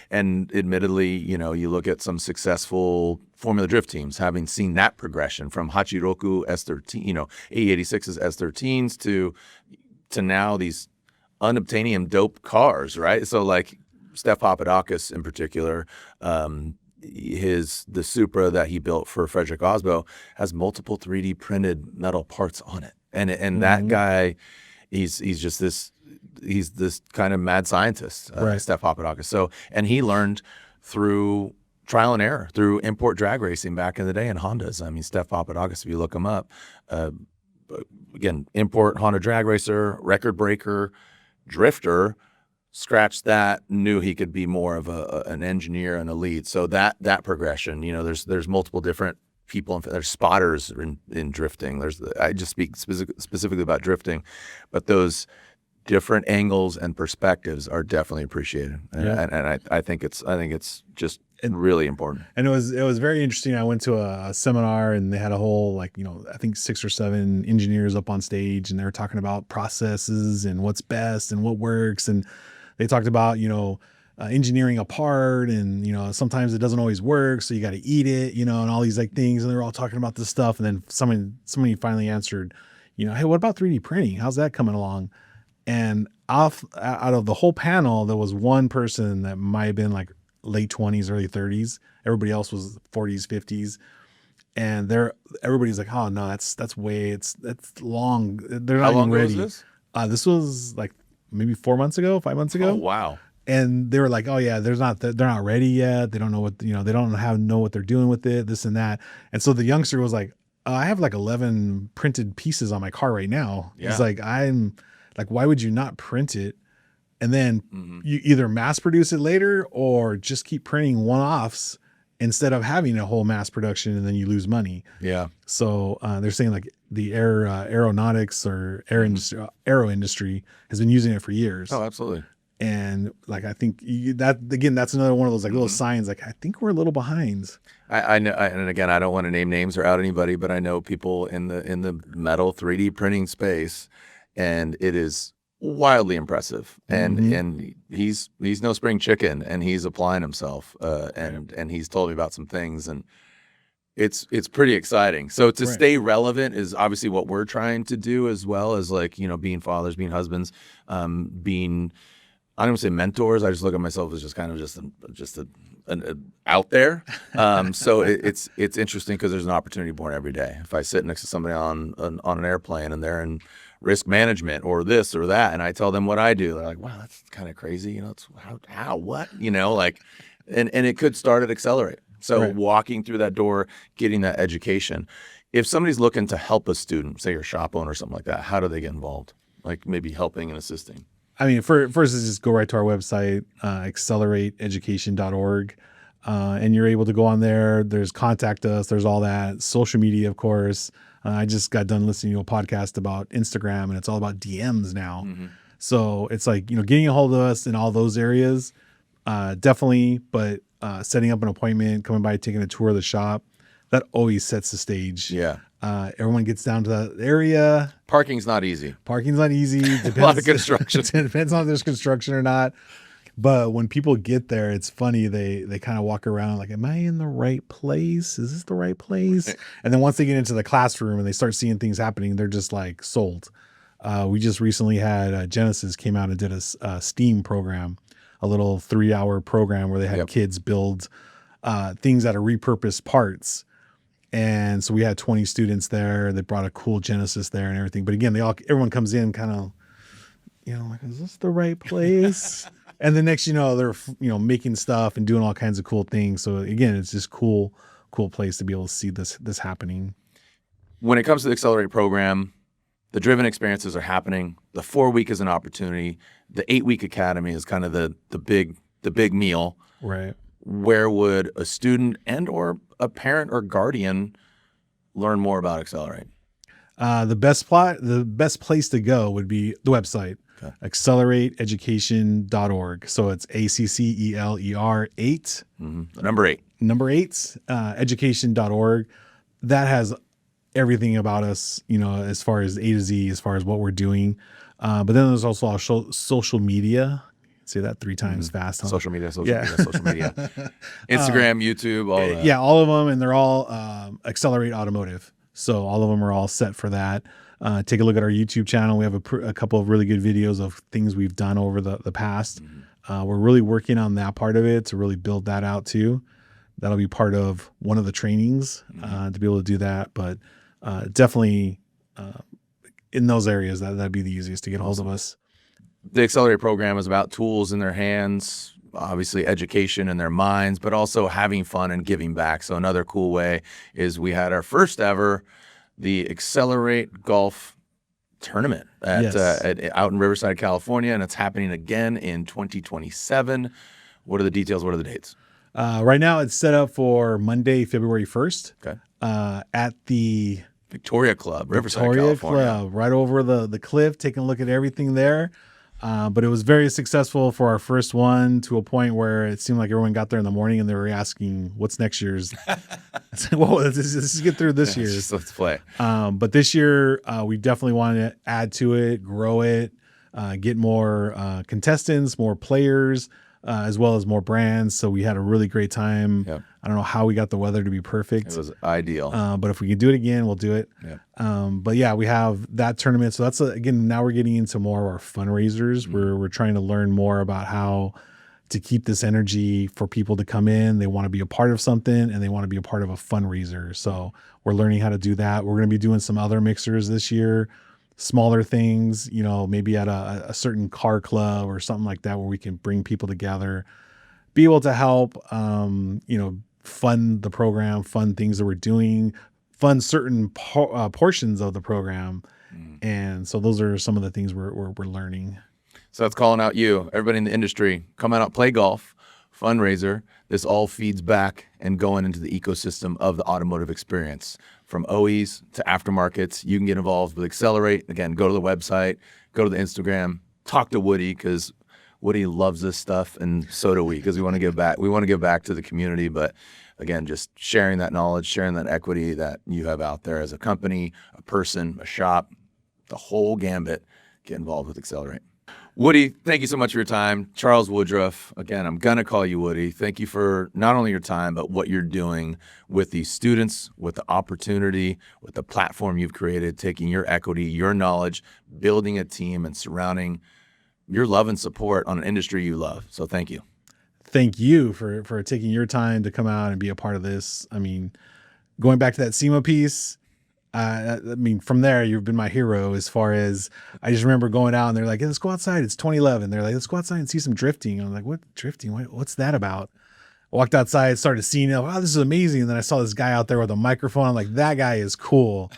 And admittedly, you look at some successful Formula Drift teams, having seen that progression from Hachiroku S13, AE86's S13s to now these unobtainium dope cars, right? So like Steph Papadakis in particular, the Supra that he built for Frederick Osbo has multiple 3D printed metal parts on it, and that guy, he's this kind of mad scientist, Steph Papadakis. So, and he learned through trial and error, through import drag racing back in the day in Hondas. I mean, Steph Papadakis, if you look him up, again, import Honda drag racer, record breaker, drifter, scratched that, knew he could be more of an engineer and a lead. So that progression, there's multiple different people. There's spotters in drifting. I just speak specifically about drifting, but those different angles and perspectives are definitely appreciated. And I think it's just really important. And it was very interesting. I went to a seminar and they had a whole, I think 6 or 7 engineers up on stage, and they were talking about processes and what's best and what works. And they talked about, engineering a part, and, sometimes it doesn't always work, so you got to eat it, and all these things. And they were all talking about this stuff. And then somebody finally answered, hey, what about 3D printing? How's that coming along? And out of the whole panel, there was one person that might have been like late 20s, early 30s. Everybody else was 40s, 50s. And everybody's like, oh no, that's long. They're not even ready. Was this? This was like maybe 5 months ago. Oh, wow. And they were like, oh yeah, they're not ready yet. They don't know what, they don't know what they're doing with it, this and that. And so the youngster was like, I have like 11 printed pieces on my car right now. Yeah. He's like, I'm like, why would you not print it? And then you either mass produce it later or just keep printing one-offs instead of having a whole mass production, and then you lose money. Yeah. So they're saying like the aeronautics or aero industry has been using it for years. Oh, absolutely. And like, I think that's another one of those like little signs. Like, I think we're a little behind. I know, and again, I don't want to name names or out anybody, but I know people in the metal 3D printing space, and it is wildly impressive. And he's no spring chicken, and he's applying himself. And he's told me about some things, and it's pretty exciting. So to stay relevant is obviously what we're trying to do, as well as being fathers, being husbands, being, I don't want to say mentors. I just look at myself as just kind of just out there. So it's interesting because there's an opportunity born every day. If I sit next to somebody on an airplane and they're in risk management or this or that, and I tell them what I do, they're like, wow, that's kind of crazy. It's how, what, and it could start at Acceler8. So walking through that door, getting that education. If somebody's looking to help a student, say you're a shop owner or something like that, how do they get involved? Like maybe helping and assisting? I mean, first is just go right to our website, acceler8education.org. And you're able to go on there. There's contact us. There's all that. Social media, of course. I just got done listening to a podcast about Instagram, and it's all about DMs now. So it's like, getting a hold of us in all those areas, definitely. But setting up an appointment, coming by, taking a tour of the shop, that always sets the stage. Yeah. Everyone gets down to that area. Parking's not easy. Parking's not easy. Depends, A lot of construction. It depends on if there's construction or not. But when people get there, it's funny. They kind of walk around like, am I in the right place? Is this the right place? And then once they get into the classroom and they start seeing things happening, they're just like sold. We just recently had Genesis came out and did a STEAM program, a little 3-hour program where they had kids build things out of repurposed parts. And so we had 20 students there. They brought a cool Genesis there and everything. But again, everyone comes in kind of, like, is this the right place? And the next, they're, making stuff and doing all kinds of cool things. So again, it's just cool place to be able to see this happening. When it comes to the Acceler8 program, the driven experiences are happening. The 4-week is an opportunity. The 8-week academy is kind of the big meal. Right. Where would a student and or a parent or guardian learn more about Acceler8? The best place to go would be the website, Acceler8education.org. So it's ACCELER8. Mm-hmm. Number 8, education.org. That has everything about us, as far as A to Z, as far as what we're doing. But then there's also our social media. Say that 3 times fast. Huh? Social media. Instagram, YouTube, all that. Yeah, all of them. And they're all Acceler8 Automotive. So all of them are all set for that. Take a look at our YouTube channel. We have a couple of really good videos of things we've done over the past. We're really working on that part of it to really build that out too. That'll be part of one of the trainings to be able to do that. But definitely in those areas, that'd be the easiest to get a hold of us. The Acceler8 program is about tools in their hands, obviously education in their minds, but also having fun and giving back. So another cool way is we had our first ever, the Acceler8 Golf Tournament out in Riverside, California, and it's happening again in 2027. What are the details? What are the dates? Right now it's set up for Monday, February 1st. Okay. At the Victoria Club, Riverside, California. Club, right over the cliff, taking a look at everything there. But it was very successful for our first one, to a point where it seemed like everyone got there in the morning and they were asking, what's next year's? Well, let's get through this year's. Let's play. But this year, we definitely want to add to it, grow it, get more contestants, more players, as well as more brands. So we had a really great time. Yep. I don't know how we got the weather to be perfect. It was ideal. But if we can do it again, we'll do it. Yep. But yeah, we have that tournament. So that's again, now we're getting into more of our fundraisers. We're trying to learn more about how to keep this energy for people to come in. They want to be a part of something and they want to be a part of a fundraiser. So we're learning how to do that. We're going to be doing some other mixers this year, smaller things, maybe at a certain car club or something like that, where we can bring people together, be able to help, fund the program, fund things that we're doing, fund certain portions of the program. And so those are some of the things we're learning. So that's calling out you, everybody in the industry, come out, play golf, fundraiser. This all feeds back and going into the ecosystem of the automotive experience. From OEs to aftermarkets, you can get involved with Acceler8. Again, go to the website, go to the Instagram, talk to Woody, because Woody loves this stuff, and so do we, because we want to give back. We want to give back to the community, but again, just sharing that knowledge, sharing that equity that you have out there as a company, a person, a shop, the whole gambit. Get involved with Acceler8. Woody, thank you so much for your time. Charles Woodruff, again, I'm going to call you Woody. Thank you for not only your time, but what you're doing with these students, with the opportunity, with the platform you've created, taking your equity, your knowledge, building a team, and surrounding your love and support on an industry you love. So thank you. Thank you for taking your time to come out and be a part of this. I mean, going back to that SEMA piece, from there, you've been my hero. As far as, I just remember going out and they're like, hey, let's go outside. It's 2011. They're like, let's go outside and see some drifting. I'm like, what drifting? What's that about? Walked outside, started seeing it. Wow, this is amazing. And then I saw this guy out there with a microphone. I'm like, that guy is cool.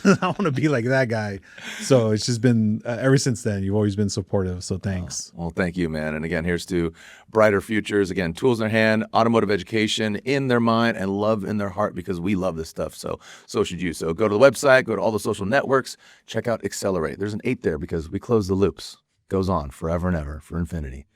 I want to be like that guy. So it's just been, ever since then, you've always been supportive. So thanks. Well, thank you, man. And again, here's to brighter futures. Again, tools in their hand, automotive education in their mind, and love in their heart, because we love this stuff. So should you. So go to the website, go to all the social networks, check out Acceler8. There's an 8 there because we close the loops. Goes on forever and ever, for infinity.